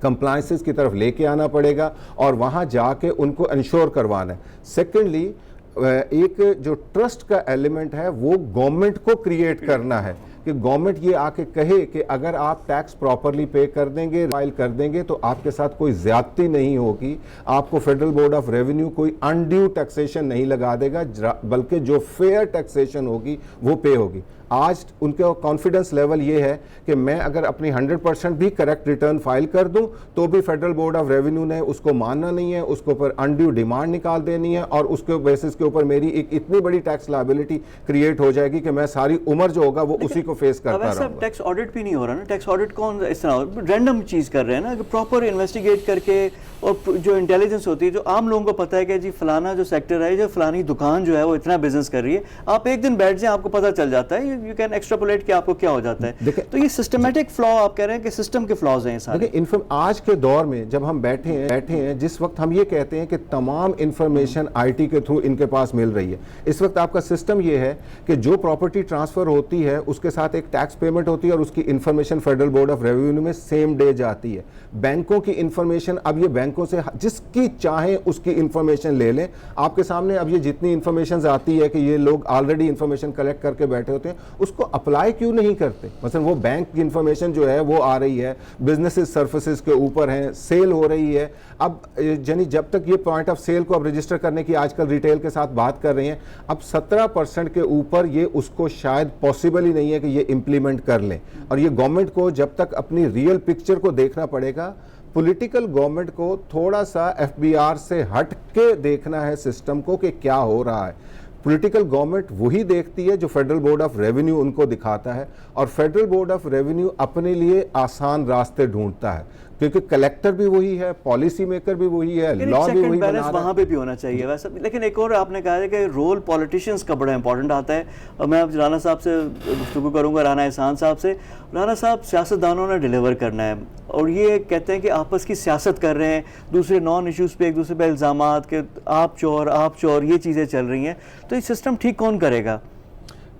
कंप्लायंसेस की तरफ लेके आना पड़ेगा और वहाँ जाके उनको इंश्योर करवाना है। सेकेंडली, एक जो ट्रस्ट का एलिमेंट है वो गवर्नमेंट को क्रिएट करना है कि गवर्नमेंट ये आके कहे कि अगर आप टैक्स प्रॉपरली पे कर देंगे, फाइल कर देंगे, तो आपके साथ कोई ज्यादती नहीं होगी, आपको फेडरल बोर्ड ऑफ रेवेन्यू कोई अनड्यू टैक्सेशन नहीं लगा देगा, बल्कि जो फेयर टैक्सेशन होगी वो पे होगी। आज उनका कॉन्फिडेंस लेवल ये है कि मैं अगर अपनी 100% भी करेक्ट रिटर्न फाइल कर दूं तो भी फेडरल बोर्ड ऑफ रेवेन्यू ने उसको मानना नहीं है, उसके ऊपर अनड्यू डिमांड निकाल देनी है, और उसके बेसिस के ऊपर मेरी एक इतनी बड़ी टैक्स लायबिलिटी क्रिएट हो जाएगी कि मैं सारी उम्र जो होगा वो उसी को फेस करता रहूंगा। टैक्स ऑडिट भी नहीं हो रहा ना, टैक्स ऑडिट कौन इस तरह रैंडम चीज कर रहे हैं ना, प्रॉपर इन्वेस्टिगेट करके, और जो इंटेलिजेंस होती है, जो आम लोगों को पता है कि जी फलाना जो सेक्टर है, जो फलानी दुकान जो है वो इतना बिजनेस कर रही है, आप एक दिन बैठ जाए आपको पता चल जाता है यू कैन एक्सट्रापोलेट कि आपको क्या हो जाता है। तो ये सिस्टमेटिक फ्लॉ आप कह रहे हैं कि सिस्टम के फ्लॉज हैं सारे। देखिए आज के दौर में जब हम बैठे हैं जिस वक्त हम ये कहते हैं कि तमाम इंफॉर्मेशन आईटी के थ्रू इनके पास मिल रही है, इस वक्त आपका सिस्टम ये है कि जो प्रॉपर्टी ट्रांसफर होती है उसके साथ एक टैक्स पेमेंट होती है और उसकी information federal board of revenue में सेम डे जाती है। बैंकों की इंफॉर्मेशन, अब ये बैंकों से जिसकी चाहे उसकी इंफॉर्मेशन ले लें, आपके सामने अब ये जितनी इंफॉर्मेशन आती है कि ये लोग ऑलरेडी इंफॉर्मेशन कलेक्ट करके बैठे होते हैं, उसको अप्लाई क्यों नहीं करते? मतलब वो बैंक की इंफॉर्मेशन जो है वो आ रही है, बिजनेसेस सर्विसेज के ऊपर हैं, सेल हो रही है। अब यानी जब तक ये पॉइंट ऑफ सेल को अब रजिस्टर करने की आजकल रिटेल के साथ बात कर रहे हैं, अब 17% के ऊपर ये उसको शायद पॉसिबल ही नहीं है कि ये इंप्लीमेंट कर लें। और ये गवर्नमेंट को जब तक अपनी रियल पिक्चर को देखना पड़ेगा, पॉलिटिकल गवर्नमेंट को थोड़ा सा एफबीआर से हट के देखना है सिस्टम को कि क्या हो रहा है। पॉलिटिकल गवर्नमेंट वही देखती है जो फेडरल बोर्ड ऑफ रेवेन्यू उनको दिखाता है, और फेडरल बोर्ड ऑफ रेवेन्यू अपने लिए आसान रास्ते ढूंढता है, क्योंकि कलेक्टर भी वही है, पॉलिसी मेकर भी वही है, लॉ भी वही बना रहा है। वहाँ पे भी होना चाहिए वैसे। लेकिन एक और आपने कहा है कि रोल पॉलिटिशियंस का बड़ा इंपॉर्टेंट आता है, और मैं अब राना साहब से गुफ्तगू करूँगा, राना एहसान साहब से। राना साहब, सियासतदानों ने डिलीवर करना है और ये कहते हैं कि आपस की सियासत कर रहे हैं, दूसरे नॉन इश्यूज़ पे एक दूसरे पे इल्ज़ामात के आप चोर ये चीज़ें चल रही हैं, तो ये सिस्टम ठीक कौन करेगा?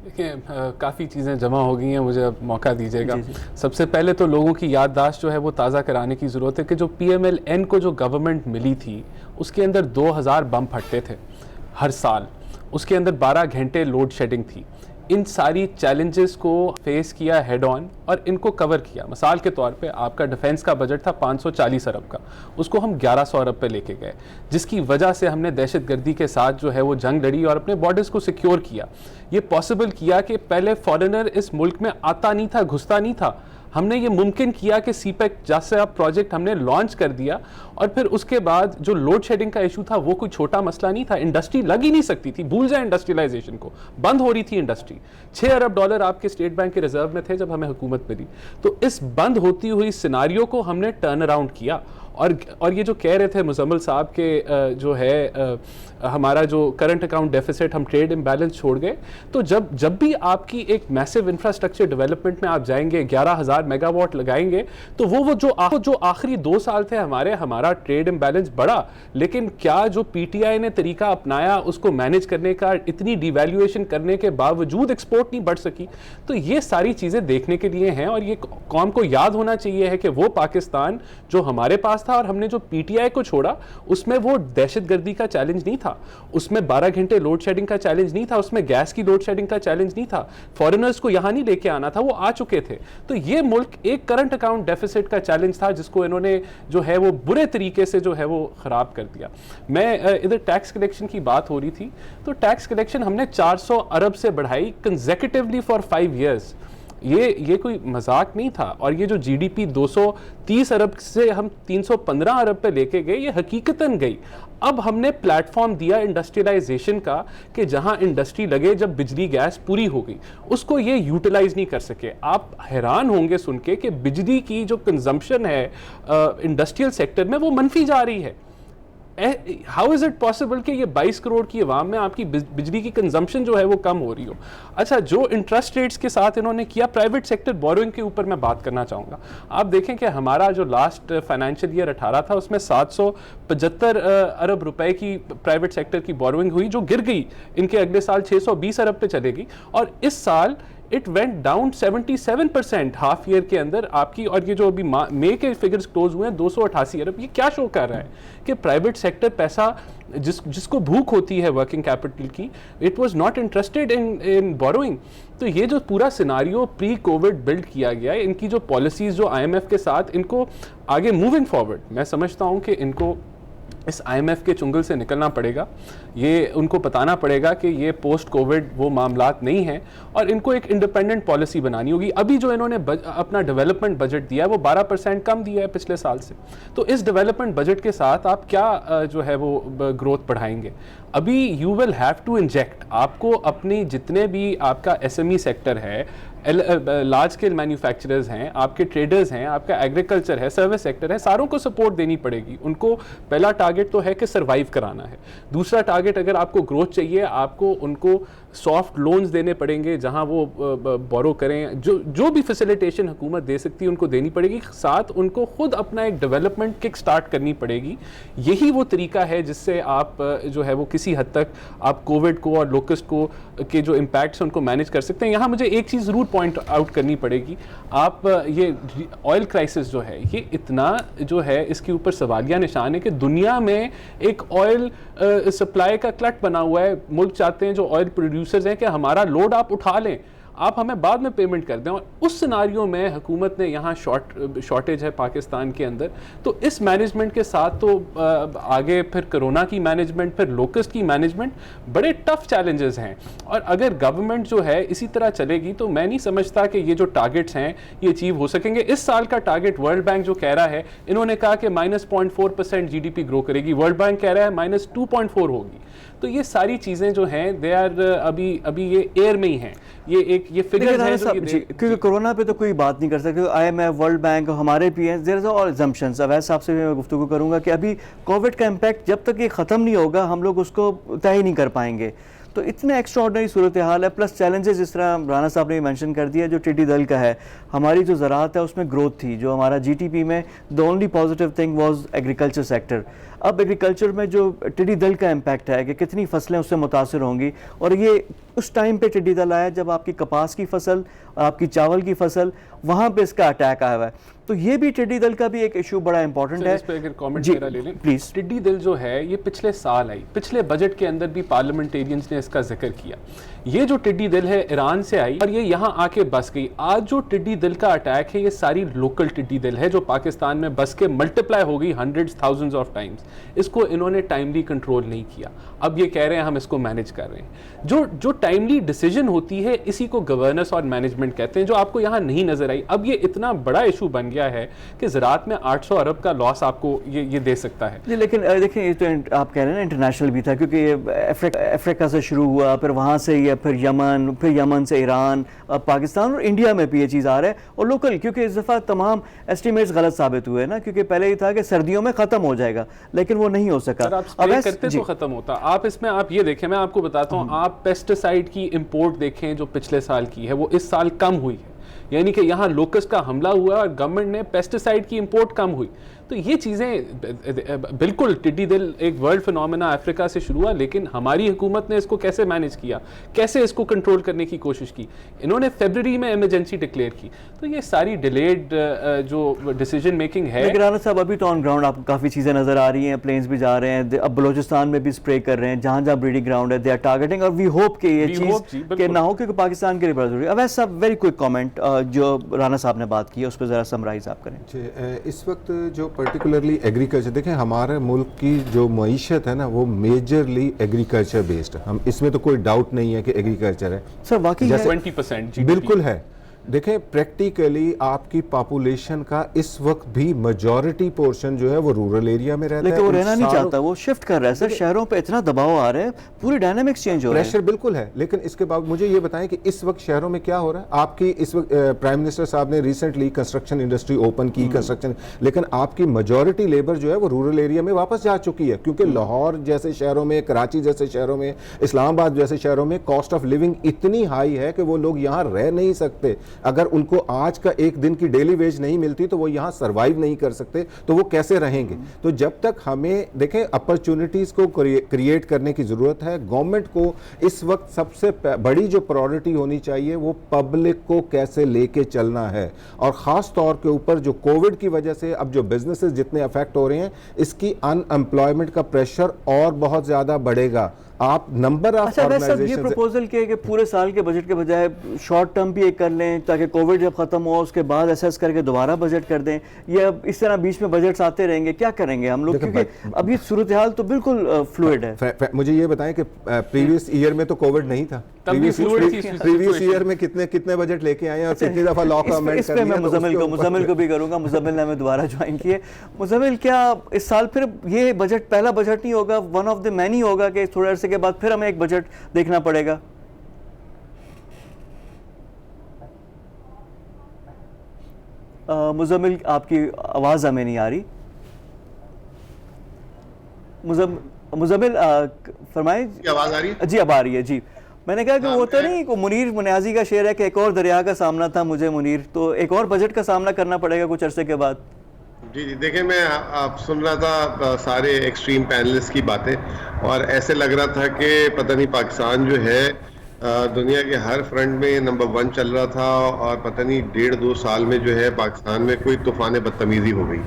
देखिए, काफ़ी चीज़ें जमा हो गई हैं, मुझे अब मौका दीजिएगा। सबसे पहले तो लोगों की याददाश्त जो है वो ताज़ा कराने की ज़रूरत है कि जो PMLN को जो गवर्नमेंट मिली थी उसके अंदर 2000 बम फटते थे हर साल, उसके अंदर 12 घंटे लोड शेडिंग थी। इन सारी चैलेंजेस को फेस किया हेड ऑन और इनको कवर किया। मिसाल के तौर पे आपका डिफेंस का बजट था 540 अरब का, उसको हम 1100 अरब पे लेके गए, जिसकी वजह से हमने दहशतगर्दी के साथ जो है वो जंग लड़ी और अपने बॉर्डर्स को सिक्योर किया। ये पॉसिबल किया कि पहले फॉरेनर इस मुल्क में आता नहीं था, घुसता नहीं था। हमने ये मुमकिन किया कि सीपेक जैसा प्रोजेक्ट हमने लॉन्च कर दिया, और फिर उसके बाद जो लोड शेडिंग का इशू था वो कोई छोटा मसला नहीं था। इंडस्ट्री लग ही नहीं सकती थी, भूल जाए इंडस्ट्रियलाइजेशन को, बंद हो रही थी इंडस्ट्री। $6 अरब आपके स्टेट बैंक के रिजर्व में थे जब हमें हुकूमत मिली। तो इस बंद होती हुई सिनारियो को हमने टर्न अराउंड किया। और ये जो कह रहे थे मुजम्मिल साहब के जो है हमारा जो करंट अकाउंट डेफिसिट, हम ट्रेड इम्बैलेंस छोड़ गए, तो जब भी आपकी एक मैसिव इंफ्रास्ट्रक्चर डेवलपमेंट में आप जाएंगे, 11,000 मेगावाट लगाएंगे, तो वो जो आखिरी 2 साल थे हमारा ट्रेड इम्बैलेंस बढ़ा। लेकिन क्या जो PTI ने तरीका अपनाया उसको मैनेज करने का, इतनी डिवैल्यूएशन करने के बावजूद एक्सपोर्ट नहीं बढ़ सकी? तो ये सारी चीज़ें देखने के लिए हैं, और ये कौम को याद होना चाहिए है कि वो पाकिस्तान जो हमारे पास था और हमने जो PTI को छोड़ा, उसमें वो दहशतगर्दी का चैलेंज नहीं था, उसमें 12 घंटे लोड शेडिंग का चैलेंज नहीं था, उसमें गैस की लोड शेडिंग का चैलेंज नहीं था, फॉरेनर्स को यहां नहीं लेके आना था, वो आ चुके थे। तो ये मुल्क एक करंट अकाउंट डेफिसिट का चैलेंज था जिसको इन्होंने जो है वो बुरे तरीके से जो है वो खराब कर दिया। मैं इधर टैक्स कलेक्शन की बात हो रही थी, तो टैक्स कलेक्शन हमने 400 अरब से बढ़ाई कंसेक्यूटिवली फॉर 5 years। ये कोई मजाक नहीं था। और ये जो GDP 230 अरब से हम 315 अरब पे लेके गए, ये हकीकतन गई। अब हमने प्लेटफॉर्म दिया इंडस्ट्रियलाइजेशन का कि जहां इंडस्ट्री लगे, जब बिजली गैस पूरी हो गई, उसको ये यूटिलाइज नहीं कर सके। आप हैरान होंगे सुन के कि बिजली की जो कंजम्पशन है इंडस्ट्रियल सेक्टर में वो मनफी जा रही है। हाउ इज इट पॉसिबल कि ये 22 करोड़ की आवाम में आपकी बिजली की कंजम्पशन जो है वो कम हो रही हो? अच्छा, जो इंटरेस्ट रेट्स के साथ इन्होंने किया, प्राइवेट सेक्टर बोरोइंग के ऊपर मैं बात करना चाहूँगा। आप देखें कि हमारा जो लास्ट फाइनेंशियल ईयर 18 था, उसमें 775 अरब रुपए की प्राइवेट सेक्टर की बोरोइंग हुई, जो गिर गई इनके अगले साल 620 अरब पे चलेगी। और इस साल it went down 77% half year के अंदर आपकी। और ये जो अभी मई के फिगर्स क्लोज हुए हैं 288 अरब, ये क्या शो कर रहा है कि प्राइवेट सेक्टर पैसा जिसको भूख होती है वर्किंग कैपिटल की, it was not interested in borrowing. तो ये जो पूरा सिनारियो प्री कोविड बिल्ड किया गया है, इनकी जो पॉलिसीज जो IMF के साथ, इनको आगे मूविंग फॉरवर्ड मैं समझता हूँ कि इनको इस IMF के चुंगल से निकलना पड़ेगा। ये उनको बताना पड़ेगा कि ये पोस्ट कोविड वो मामलात नहीं हैं, और इनको एक इंडिपेंडेंट पॉलिसी बनानी होगी। अभी जो इन्होंने अपना डेवलपमेंट बजट दिया है वो 12% कम दिया है पिछले साल से। तो इस डेवलपमेंट बजट के साथ आप क्या जो है वो ग्रोथ बढ़ाएंगे? अभी you will have to inject, आपको अपनी जितने भी आपका SME सेक्टर है, लार्ज स्केल मैन्युफैक्चरर्स हैं, आपके ट्रेडर्स हैं, आपका एग्रीकल्चर है, सर्विस सेक्टर है, सारों को सपोर्ट देनी पड़ेगी। उनको पहला टारगेट तो है कि सर्वाइव कराना है। दूसरा टारगेट, अगर आपको ग्रोथ चाहिए, आपको उनको सॉफ्ट लोन्स देने पड़ेंगे जहां वो बोरो करें, जो भी फैसिलिटेशन हुकूमत दे सकती है उनको देनी पड़ेगी, साथ उनको खुद अपना एक डेवलपमेंट किक स्टार्ट करनी पड़ेगी। यही वो तरीका है जिससे आप जो है वो किसी हद तक आप कोविड को और लोकस्ट को के जो इम्पैक्ट्स उनको मैनेज कर सकते हैं। यहाँ मुझे एक चीज़ ज़रूर पॉइंट आउट करनी पड़ेगी, आप ये ऑयल क्राइसिस जो है ये इतना जो है इसके ऊपर सवालिया निशान है कि दुनिया में एक ऑयल सप्लाई का क्लट बना हुआ है। मुल्क चाहते हैं जो ऑयल प्रोड्यूसर्स हैं कि हमारा लोड आप उठा लें, आप हमें बाद में पेमेंट कर दें, और उस सिनारियो में हुकूमत ने यहाँ शॉर्टेज है पाकिस्तान के अंदर, तो इस मैनेजमेंट के साथ तो आगे फिर कोरोना की मैनेजमेंट, फिर लोकस्ट की मैनेजमेंट, बड़े टफ चैलेंजेस हैं। और अगर गवर्नमेंट जो है इसी तरह चलेगी तो मैं नहीं समझता कि ये जो टारगेट्स हैं ये अचीव हो सकेंगे। इस साल का टारगेट वर्ल्ड बैंक जो कह रहा है, इन्होंने कहा कि -0.4% GDP ग्रो करेगी, वर्ल्ड बैंक कह रहा है -2.4 होगी। तो ये सारी चीजें जो हैं दे आर अभी ये एयर में ही हैं, ये फिगर्स हैं जो ये क्योंकि कोरोना पे तो कोई बात नहीं कर सकते। IMF, वर्ल्ड बैंक, हमारे PN, there is all assumptions। अवैध साहब से भी मैं गुफ्तगू करूंगा कि अभी कोविड का इम्पैक्ट जब तक ये ख़त्म नहीं होगा हम लोग उसको तय नहीं कर पाएंगे। तो इतने एक्स्ट्राऑर्डिनरी सूरत हाल है, प्लस चैलेंजेस जिस तरह राना साहब ने मेंशन कर दिया जो टिड्डी दल का है। हमारी जो ज़राअत है उसमें ग्रोथ थी, जो हमारा GDP में the only positive thing was agriculture sector. अब एग्रीकल्चर में जो टिड्डी दल का इम्पैक्ट है कि कितनी फसलें उससे मुतासर होंगी, और ये उस टाइम पे टिड्डी दल आया जब आपकी कपास की फसल, आपकी चावल की फसल, वहाँ पे इसका अटैक आया हुआ है। तो ये भी टिड्डी दल का भी एक इशू बड़ा इंपॉर्टेंट है। इस पे अगर कमेंट मेरा ले लें प्लीज। टिड्डी दल जो है ये पिछले साल आई, पिछले बजट के अंदर भी पार्लियामेंटेरियंस ने इसका जिक्र किया। ये जो टिड्डी दल है ईरान से आई और ये यहाँ आके बस गई। आज जो टिड्डी दल का अटैक है ये सारी लोकल टिड्डी दल है जो पाकिस्तान में बस के मल्टीप्लाई हो गई हंड्रेड्स थाउजेंड्स ऑफ टाइम्स। इसको इन्होंने टाइमली कंट्रोल नहीं किया, अब ये कह रहे हैं हम इसको मैनेज कर रहे हैं। जो टाइमली डिसीजन होती है इसी को गवर्नेंस और मैनेजमेंट कहते हैं, जो आपको यहाँ नहीं नजर आई। अब ये इतना बड़ा इशू बन गया है कि ज़राअत में 800 अरब का लॉस आपको ये दे सकता है। जी, लेकिन देखिए ये तो आप कह रहे हैं ना इंटरनेशनल भी था, क्योंकि ये अफ्रीका से शुरू हुआ, फिर वहाँ से ये फिर यमन से ईरान, अब पाकिस्तान और इंडिया में भी ये चीज़ आ रहा है। और लोकल, क्योंकि इस दफ़ा तमाम एस्टिमेट्स गलत साबित हुए ना, क्योंकि पहले ही था कि सर्दियों में ख़त्म हो जाएगा, लेकिन वो नहीं हो सका। आप स्प्रे करते तो ख़त्म होता। आप इसमें आप ये देखें, मैं आपको बताता हूँ, आप पेस्टिसाइड की इंपोर्ट देखें जो पिछले साल की है वो इस साल कम हुई है, यानी कि यहाँ लोकस्ट का हमला हुआ और गवर्नमेंट ने पेस्टिसाइड की इंपोर्ट कम हुई। तो ये चीज़ें बिल्कुल टिड्डी दल एक वर्ल्ड फिनोमेना अफ्रीका से शुरू हुआ, लेकिन हमारी हुकूमत ने इसको कैसे मैनेज किया, कैसे इसको कंट्रोल करने की कोशिश की। इन्होंने फरवरी में इमरजेंसी डिक्लेयर की। तो ये सारी डिलेड जो डिसीजन मेकिंग है। लेकिन राना साहब अभी तो ऑन ग्राउंड आपको काफ़ी चीज़ें नज़र आ रही हैं, प्लेन्स भी जा रहे हैं, अब बलोचिस्तान में भी स्प्रे कर रहे हैं, जहाँ जहाँ ब्रीडिंग ग्राउंड है दे आर टारगेटिंग, और वी होप कि ये चीज़ के ना हो, क्योंकि पाकिस्तान के लिए बड़ा जरूरी है। अब सब वेरी क्विक कमेंट जो राना साहब ने बात की है उस पर ज़रा समराइज आप करें। इस वक्त जो पर्टिकुलरली एग्रीकल्चर, देखें हमारे मुल्क की जो मईशत है ना वो मेजरली एग्रीकल्चर बेस्ड है, हम इसमें तो कोई डाउट नहीं है कि एग्रीकल्चर है। सर वाकई 20% बिल्कुल है। देखें प्रैक्टिकली आपकी पॉपुलेशन का इस वक्त भी मेजॉरिटी पोर्शन जो है वो रूरल एरिया में रहता है, लेकिन वो रहना नहीं चाहता, वो शिफ्ट कर रहा है। सर शहरों पे इतना दबाव आ रहा है, पूरी डायनामिक्स चेंज हो रहा है, प्रेशर बिल्कुल है। लेकिन इसके बाद मुझे ये बताएं कि इस वक्त शहरों में क्या हो रहा है। आपकी इस वक्त प्राइम मिनिस्टर साहब ने रिसेंटली कंस्ट्रक्शन इंडस्ट्री ओपन की, कंस्ट्रक्शन, लेकिन आपकी मेजॉरिटी लेबर जो है वो रूरल एरिया में वापस जा चुकी है, क्योंकि लाहौर जैसे शहरों में, कराची जैसे शहरों में, इस्लामाबाद जैसे शहरों में कॉस्ट ऑफ लिविंग इतनी हाई है कि वो लोग यहाँ रह नहीं सकते। अगर उनको आज का एक दिन की डेली वेज नहीं मिलती तो वो यहाँ सरवाइव नहीं कर सकते, तो वो कैसे रहेंगे। तो जब तक हमें देखें अपॉर्चुनिटीज को क्रिएट करने की जरूरत है। गवर्नमेंट को इस वक्त सबसे बड़ी जो प्रायोरिटी होनी चाहिए वो पब्लिक को कैसे लेके चलना है, और खास तौर के ऊपर जो कोविड की वजह से अब जो बिजनेसेस जितने अफेक्ट हो रहे हैं, इसकी अनएम्प्लॉयमेंट का प्रेशर और बहुत ज्यादा बढ़ेगा। आप नंबर ऑफ ऑर्गेनाइजेशन, ये प्रपोजल किया कि पूरे साल के बजट के बजाय शॉर्ट टर्म भी एक कर लें, ताकि कोविड जब खत्म हो उसके बाद असेस करके दोबारा बजट कर दें, या इस तरह बीच में बजट्स आते रहेंगे, क्या करेंगे हम लोग, क्योंकि अभी सूरत हाल तो बिल्कुल फ्लूइड है। मुझे ये बताएं कि प्रीवियस ईयर में तो कोविड नहीं था, प्रीवियस ईयर में कितने बजट लेके आए और कितनी दफा लॉ का अमेंड कर दिया। मैं मुजम्मिल को भी करूंगा, मुजम्मिल ने हमें दोबारा ज्वाइन किए। मुजम्मिल, क्या इस साल फिर ये बजट पहला बजट नहीं होगा, वन ऑफ द मैनी होगा कि थोड़े अरसे के बाद फिर हमें एक बजट देखना पड़ेगा? मुजम्मिल आपकी आवाज हमें नहीं आ रही। मुजम्मिल फरमाएं। आवाज आ रही है? जी अब आ रही है जी। मैंने कहा कि वो तो नहीं, को मुनीर मुनियाजी का शेर है कि एक और दरिया का सामना था मुझे मुनीर, तो एक और बजट का सामना करना पड़ेगा कुछ अरसे के बाद। जी जी, देखिए मैं आप सुन रहा था सारे एक्सट्रीम पैनलिस्ट की बातें, और ऐसे लग रहा था कि पता नहीं पाकिस्तान जो है दुनिया के हर फ्रंट में नंबर 1 चल रहा था, और पता नहीं 1.5-2 साल में जो है पाकिस्तान में कोई तूफान बदतमीजी हो गई।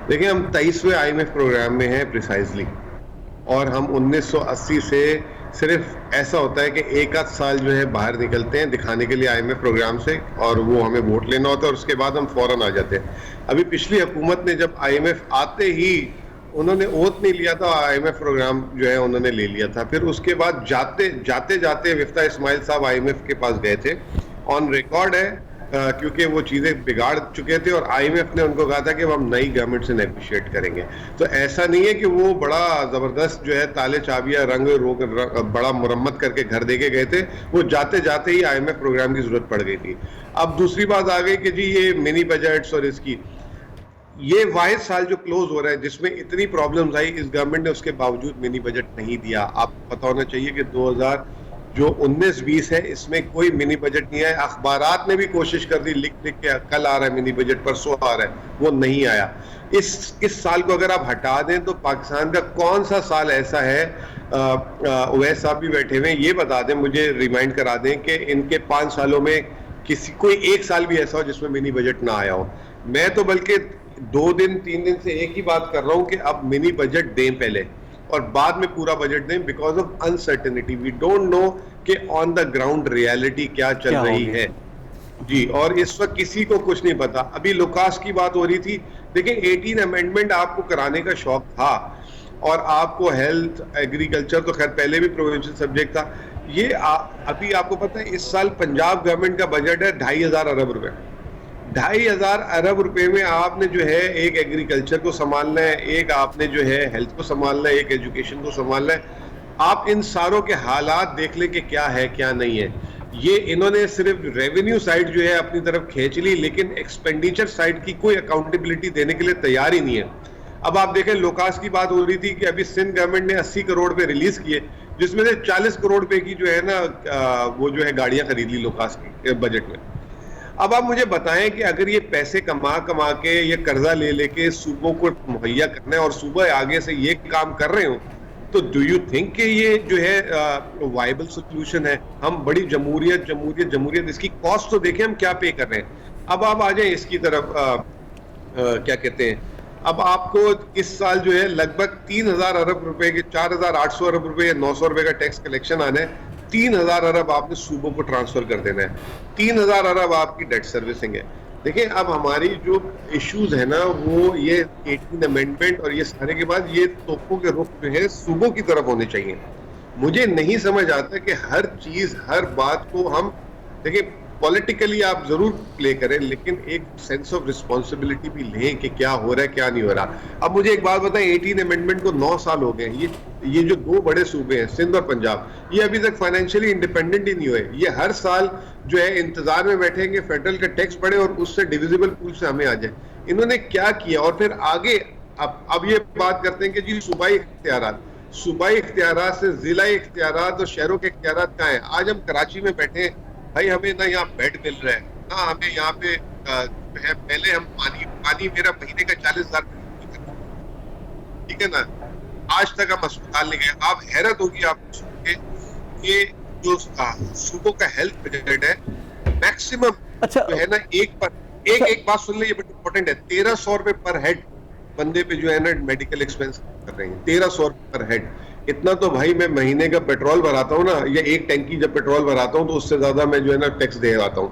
देखिए हम 23वें IMF प्रोग्राम में हैं प्रिसाइजली, और हम 1980 से सिर्फ ऐसा होता है कि एक आध साल जो है बाहर निकलते हैं दिखाने के लिए IMF प्रोग्राम से, और वो हमें वोट लेना होता है और उसके बाद हम फौरन आ जाते हैं। अभी पिछली हुकूमत ने जब IMF आते ही उन्होंने ओथ नहीं लिया था, IMF प्रोग्राम जो है उन्होंने ले लिया था। फिर उसके बाद जाते जाते मिफ्ता इस्माइल साहब IMF के पास गए थे, ऑन रिकॉर्ड है, क्योंकि वो चीज़ें बिगाड़ चुके थे, और IMF ने उनको कहा था कि हम नई गवर्नमेंट से नेगोशिएट करेंगे। तो ऐसा नहीं है कि वो बड़ा ज़बरदस्त जो है ताले चाबियाँ बड़ा मुरम्मत करके घर दे के गए थे, वो जाते जाते ही IMF प्रोग्राम की ज़रूरत पड़ गई थी। अब दूसरी बात आ गई कि जी ये मिनी बजट्स और इसकी, ये वाहिद साल जो क्लोज हो रहा है जिसमें इतनी प्रॉब्लम्स आई, इस गवर्नमेंट ने उसके बावजूद मिनी बजट नहीं दिया। आपको पता होना चाहिए कि 2019-20 है, इसमें कोई मिनी बजट नहीं आया। अखबारात ने भी कोशिश कर दी, लिख लिख के कल आ रहा है मिनी बजट, परसों आ रहा है, वो नहीं आया। इस साल को अगर आप हटा दें तो पाकिस्तान का कौन सा साल ऐसा है, उवैस साहब भी बैठे हुए हैं, ये बता दें, मुझे रिमाइंड करा दें कि इनके 5 सालों में कोई एक साल भी ऐसा हो जिसमें मिनी बजट ना आया हो। मैं तो बल्कि 2 दिन 3 दिन से एक ही बात कर रहा हूं कि अब मिनी बजट दें पहले, और बाद में पूरा बजट दें, because of uncertainty. We don't know कि ऑन द ग्राउंड रियलिटी क्या चल रही है जी, और इस वक्त किसी को कुछ नहीं पता। अभी लोकास की बात हो रही थी, देखिए 18 अमेंडमेंट आपको कराने का शौक था, और आपको हेल्थ एग्रीकल्चर तो खैर पहले भी प्रोविंशियल सब्जेक्ट था। ये अभी आपको पता है इस साल पंजाब गवर्नमेंट का बजट है 2,500 अरब रुपए। 2,500 अरब रुपए में आपने जो है एक एग्रीकल्चर को संभालना है, एक आपने जो है हेल्थ को संभालना है, एक एजुकेशन को संभालना है। आप इन सारों के हालात देख लें कि क्या है क्या नहीं है। ये इन्होंने सिर्फ रेवेन्यू साइड जो है अपनी तरफ खींच ली, लेकिन एक्सपेंडिचर साइड की कोई अकाउंटेबिलिटी देने के लिए तैयार ही नहीं है। अब आप देखें, लोकास की बात हो रही थी कि अभी सिंध गवर्नमेंट ने 80 करोड़ रुपए रिलीज किए, जिसमें से 40 करोड़ रुपए की जो है ना वो जो है गाड़ियां खरीद ली लोकास के बजट में। अब आप मुझे बताएं कि अगर ये पैसे कमा के ये कर्जा ले लेके सूबों को मुहैया करना है और सूबे आगे से ये काम कर रहे हो, तो डू यू थिंक कि ये जो है वायबल सोल्यूशन है? हम बड़ी जमहूरियत इसकी कॉस्ट तो देखें हम क्या पे कर रहे हैं। अब आप आ जाए इसकी तरफ, क्या कहते हैं, अब आपको इस साल जो है लगभग 3,000 अरब रुपए के 4,800 अरब रुपए या 900 रुपए का टैक्स कलेक्शन आना है। 3,000 अरब आपने सूबों को ट्रांसफर कर देना है। 3,000 अरब आपकी डेट सर्विसिंग है। देखिए अब हमारी जो इश्यूज है ना, वो ये 18 अमेंडमेंट और ये सारे के बाद ये तोपों के रुख जो है सूबों की तरफ होने चाहिए। मुझे नहीं समझ आता कि हर चीज हर बात को हम देखिए पॉलिटिकली आप जरूर प्ले करें, लेकिन एक सेंस ऑफ रिस्पॉन्सिबिलिटी भी लें कि क्या हो रहा है क्या नहीं हो रहा। अब मुझे एक बात बताएं, 18 अमेंडमेंट को 9 साल हो गए। ये जो 2 बड़े सूबे हैं सिंध और पंजाब, ये अभी तक फाइनेंशियली इंडिपेंडेंट ही नहीं हुए। ये हर साल जो है इंतजार में बैठेंगे फेडरल का टैक्स बढ़े और उससे डिविजिबल पूल से हमें आ जाए। इन्होंने क्या किया? और फिर आगे अब ये बात करते हैं कि जी सूबाई इख्तियारात से जिला इख्तियारात और शहरों के इख्तियारात कहाँ हैं? आज हम कराची में बैठे हैं भाई, हमें ना यहाँ बेड मिल रहा है ना हमें यहाँ पे है। पहले हम पानी मेरा महीने का 40,000, ठीक है ना, आज तक हम अस्पताल नहीं गए। आप हैरत होगी आपको सुन के, ये जो सूबों का हेल्थ बजट है मैक्सिमम जो है ना एक बात सुन ले, ये बड़ी इंपॉर्टेंट है, 1,300 रुपए पर हेड बंदे पे जो है ना मेडिकल एक्सपेंस कर रहे हैं। 1,300 रुपए पर हेड। इतना तो भाई मैं महीने का पेट्रोल भराता हूँ ना, या एक टैंकी जब पेट्रोल भराता हूँ तो उससे ज्यादा मैं जो है ना टैक्स दे आता हूँ।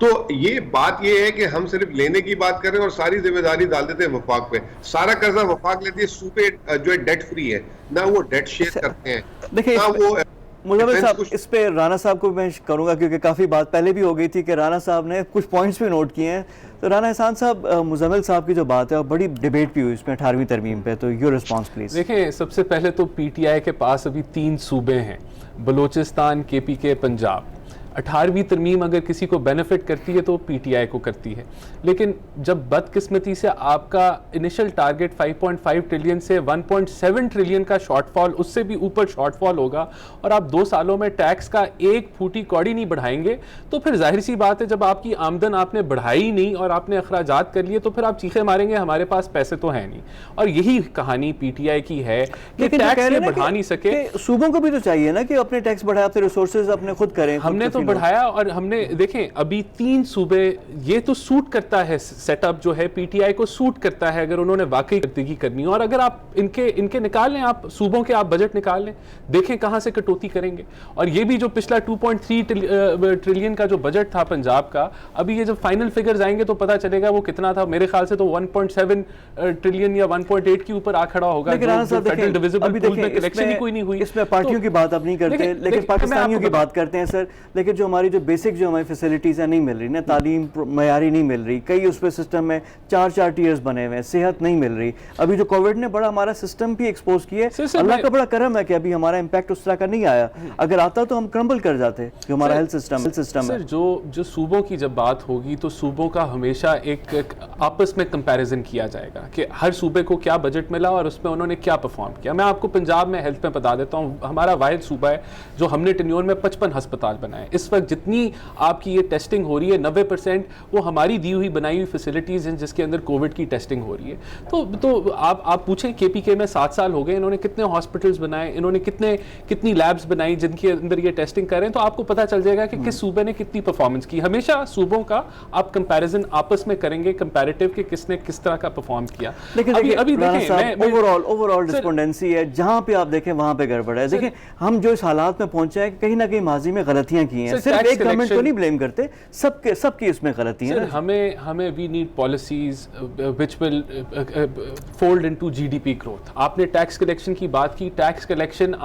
तो ये बात ये है कि हम सिर्फ लेने की बात कर रहे हैं और सारी जिम्मेदारी डाल देते हैं वफाक पे। सारा कर्जा वफाक लेती है, सूबे जो है डेट फ्री है ना, वो डेट शेयर करते हैं। देखिए वो मुजम्मिल साहब, इस पे राना साहब को मैं करूंगा क्योंकि काफ़ी बात पहले भी हो गई थी कि राना साहब ने कुछ पॉइंट्स भी नोट किए हैं। तो राना एहसान साहब, मुजम्मिल साहब की जो बात है और बड़ी डिबेट भी हुई इसमें 18वीं तरमीम पे, तो योर रिस्पांस प्लीज। देखें, सबसे पहले तो PTI के पास अभी 3 सूबे हैं, बलूचिस्तान, KPK, पंजाब। 18वीं तरमीम अगर किसी को बेनिफिट करती है तो पीटीआई को करती है, लेकिन जब बदकिस्मती से आपका इनिशियल टारगेट 5.5 ट्रिलियन से 1.7 ट्रिलियन का शॉर्टफॉल, उससे भी ऊपर शॉर्टफॉल होगा और आप 2 सालों में टैक्स का एक फूटी कौड़ी नहीं बढ़ाएंगे, तो फिर जाहिर सी बात है जब आपकी आमदन आपने बढ़ाई नहीं और आपने अखराजात कर लिए तो फिर आप चीखे मारेंगे हमारे पास पैसे तो है नहीं। और यही कहानी पीटीआई की है कि टैक्स ये बढ़ा नहीं सके। सूबों को भी तो चाहिए ना कि अपने टैक्स बढ़ाए, अपने रिसोर्सेज अपने खुद करें। हमने तो बढ़ाया और हमने देखें अभी 3 सूबे, ये तो सूट करता है सेटअप जो है पीटीआई को सूट करता है अगर उन्होंने वाकई करदगी करनी हो। और अगर आप इनके निकाल लें, आप सूबों के आप बजट निकाल लें, देखें कहां से कटौती करेंगे। और ये भी जो पिछला 2.3 ट्रिलियन का जो बजट था पंजाब का, अभी ये जब फाइनल फिगर्स आएंगे तो पता चलेगा वो कितना था। मेरे ख्याल से तो 1.7 ट्रिलियन या 1.8 के ऊपर आ खड़ा होगा। फेडरल डिविजिबल पूल में कलेक्शन ही कोई नहीं हुई। इसमें पार्टियों की बात अब नहीं करते, लेकिन पाकिस्तानियों की बात करते हैं सर। लेकिन जो हमारी जो बेसिक जो हमारी फैसिलिटीज है नहीं मिल रही ना, तालीम मयारी नहीं मिल रही, कई उस पे सिस्टम में 4-4 टीयर्स बने हुए हैं, सेहत नहीं मिल रही। अभी जो कोविड ने बड़ा हमारा सिस्टम भी एक्सपोज किया है, अल्लाह का बड़ा करम है कि अभी हमारा इंपैक्ट उस तरह का नहीं आया। अगर आता तो हम क्रम्बल कर जाते जो हमारा हेल्थ सिस्टम है। जो सूबों की जब बात होगी तो सूबों का हमेशा एक आपस में कंपैरिजन किया जाएगा कि हर सूबे को क्या बजट मिला और उसमें उन्होंने क्या परफॉर्म किया। मैं आपको पंजाब में हेल्थ में बता देता हूँ, हमारा वाहिद सूबा है जो हमने टेन्योर में 55 अस्पताल बनाए। इस वक्त जितनी आपकी ये टेस्टिंग हो रही है 90% वो हमारी दी हुई बनाई हुई फैसिलिटीज़ हैं जिसके अंदर कोविड की टेस्टिंग हो रही है। तो आप पूछें केपीके में 7 साल हो गए, इन्होंने कितने हॉस्पिटल्स बनाए, इन्होंने कितनी लैब्स बनाई जिनके अंदर ये टेस्टिंग कर रहे हैं, तो आपको पता चल जाएगा कि किस सूबे ने कितनी परफॉर्मेंस की। हमेशा सूबों का आप कंपैरिजन आपस में करेंगे, कंपैरेटिव कि किसने किस तरह का परफॉर्म किया। लेकिन अभी देखें ओवरऑल डिस्पोंडेंसी है, जहां पे आप देखें वहां पे गड़बड़ है। देखें हम जो इस हालात में पहुंचे हैं कहीं ना कहीं माजी में गलतियां की हैं, सिर्फ एक गवर्नमेंट को नहीं ब्लेम करते, सबकी इसमें गलतियां हैं। हमें we need policies which will fold into GDP growth. आपने टैक्स कलेक्शन की बात की, टैक्स कलेक्शन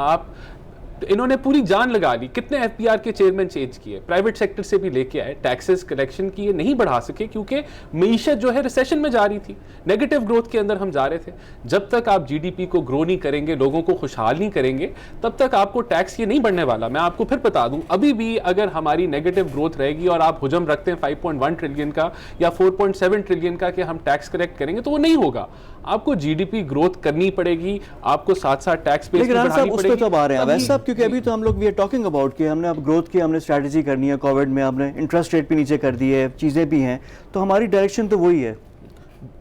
इन्होंने पूरी जान लगा ली। कितने एफपीआर के चेयरमैन चेंज किए, प्राइवेट सेक्टर से भी लेके आए, टैक्सेस कलेक्शन की ये नहीं बढ़ा सके क्योंकि मईशत जो है रिसेशन में जा रही थी, नेगेटिव ग्रोथ के अंदर हम जा रहे थे। जब तक आप जीडीपी को ग्रो नहीं करेंगे, लोगों को खुशहाल नहीं करेंगे, तब तक आपको टैक्स ये नहीं बढ़ने वाला। मैं आपको फिर बता दूं, अभी भी अगर हमारी नेगेटिव ग्रोथ रहेगी और आप हुजम रखते हैं 5.1 ट्रिलियन का या 4.7 ट्रिलियन का कि हम टैक्स कलेक्ट करेंगे, तो वो नहीं होगा। आपको जीडीपी ग्रोथ करनी पड़ेगी, आपको साथ-साथ टैक्स बेस भी बढ़ानी पड़ेगी। तो आ रहे हैं वैसे सब, क्योंकि अभी तो हम लोग वी आर टॉकिंग अबाउट कि हमने अब ग्रोथ की हमने स्ट्रैटेजी करनी है। कोविड में हमने इंटरेस्ट रेट भी नीचे कर दी है, चीज़ें भी हैं, तो हमारी डायरेक्शन तो वही है।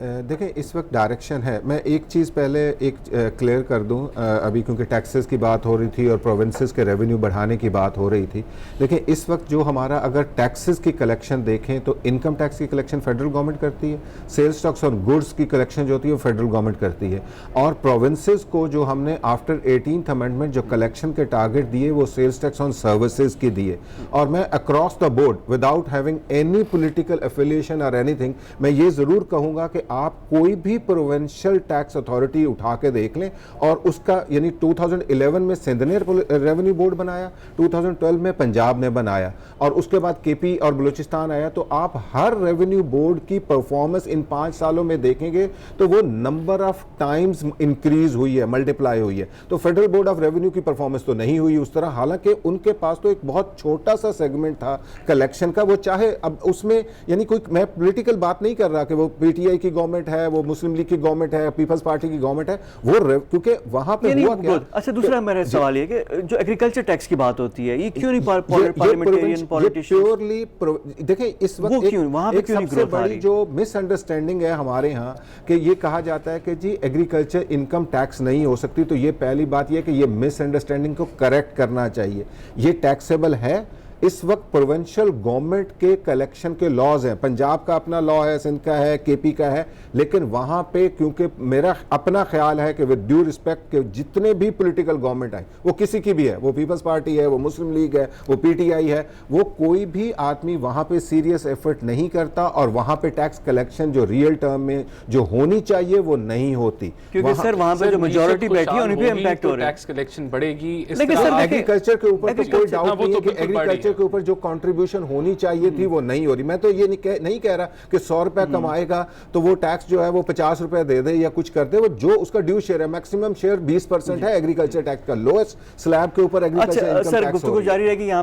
देखें इस वक्त डायरेक्शन है। मैं एक चीज़ पहले एक क्लियर कर दूं, अभी क्योंकि टैक्सेस की बात हो रही थी और प्रोविंसेस के रेवेन्यू बढ़ाने की बात हो रही थी। देखिए इस वक्त जो हमारा अगर टैक्सेस की कलेक्शन देखें तो इनकम टैक्स की कलेक्शन फेडरल गवर्नमेंट करती है, सेल्स टैक्स और गुड्स की कलेक्शन जो होती है वो फेडरल गवर्नमेंट करती है, और प्रोविंसेस को जो हमने आफ्टर 18th अमेंडमेंट जो कलेक्शन के टारगेट दिए वो सेल्स टैक्स ऑन सर्विसेज के दिए। और मैं across the board without having any political affiliation और एनीथिंग, मैं ये ज़रूर कहूँगा कि आप कोई भी प्रोविंशियल टैक्स अथॉरिटी उठा के देख लें, और उसका यानी 2011 में सिंध ने रेवेन्यू बोर्ड बनाया, 2012 में पंजाब ने बनाया, और उसके बाद केपी और बलूचिस्तान आया। तो आप हर रेवेन्यू बोर्ड की परफॉर्मेंस इन 5 सालों में देखेंगे तो वो नंबर ऑफ टाइम्स इंक्रीज हुई है, मल्टीप्लाई हुई है। तो फेडरल बोर्ड ऑफ रेवेन्यू की परफॉर्मेंस तो नहीं हुई उस तरह, हालांकि उनके पास तो एक बहुत छोटा सा सेगमेंट था कलेक्शन का। वो चाहे अब उसमें यानी कोई, मैं पॉलिटिकल बात नहीं कर रहा कि वो पीटीआई की गवर्नमेंट है, वो मुस्लिम लीग की गवर्नमेंट है, पीपल्स पार्टी की गवर्नमेंट है, वो क्योंकि वहां पे हुआ क्या। अच्छा, दूसरा मेरा सवाल ये कि जो एग्रीकल्चर टैक्स की बात होती है, ये क्यों नहीं पार्लियामेंटेरियन पॉलिटिशियंस प्योरली देखिए इस वक्त एक सबसे बड़ी जो मिसअंडरस्टैंडिंग है हमारे यहाँ कि ये कहा जाता है कि जी एग्रीकल्चर इनकम टैक्स नहीं हो सकती। तो ये पहली बात ये कि ये मिसअंडरस्टैंडिंग को करेक्ट करना चाहिए। ये टैक्सेबल है। इस वक्त प्रोविंशियल गवर्नमेंट के कलेक्शन के लॉज हैं, पंजाब का अपना लॉ है, सिंध का है, केपी का है, लेकिन वहां पे क्योंकि मेरा अपना ख्याल है कि विद ड्यू रिस्पेक्ट के जितने भी पॉलिटिकल गवर्नमेंट आए, वो किसी की भी है, वो पीपल्स पार्टी है, वो मुस्लिम लीग है, वो पीटीआई है, वो कोई भी आदमी वहां पे सीरियस एफर्ट नहीं करता, और वहां पे टैक्स कलेक्शन जो रियल टर्म में जो होनी चाहिए वो नहीं होती। क्योंकि सर वहां पे जो मेजॉरिटी बैठी है उन्हीं पे इंपैक्ट हो रहा है, टैक्स कलेक्शन बढ़ेगी। एग्रीकल्चर के ऊपर तो कोई डाउट नहीं है कि एग्रीकल्चर के ऊपर जो कंट्रीब्यूशन होनी चाहिए थी वो नहीं हो रही। मैं तो ये नहीं कह रहा कि 100 रुपया कमाएगा तो वो टैक्स जो है वो 50 रुपया दे दे या कुछ कर दे, वो जो उसका ड्यू शेयर है, मैक्सिमम शेयर 20% है एग्रीकल्चर टैक्स का, लोएस्ट स्लैब के ऊपर एग्रीकल्चर इनकम टैक्स। सर गुफ्तगू जारी रहेगी यहाँ पे।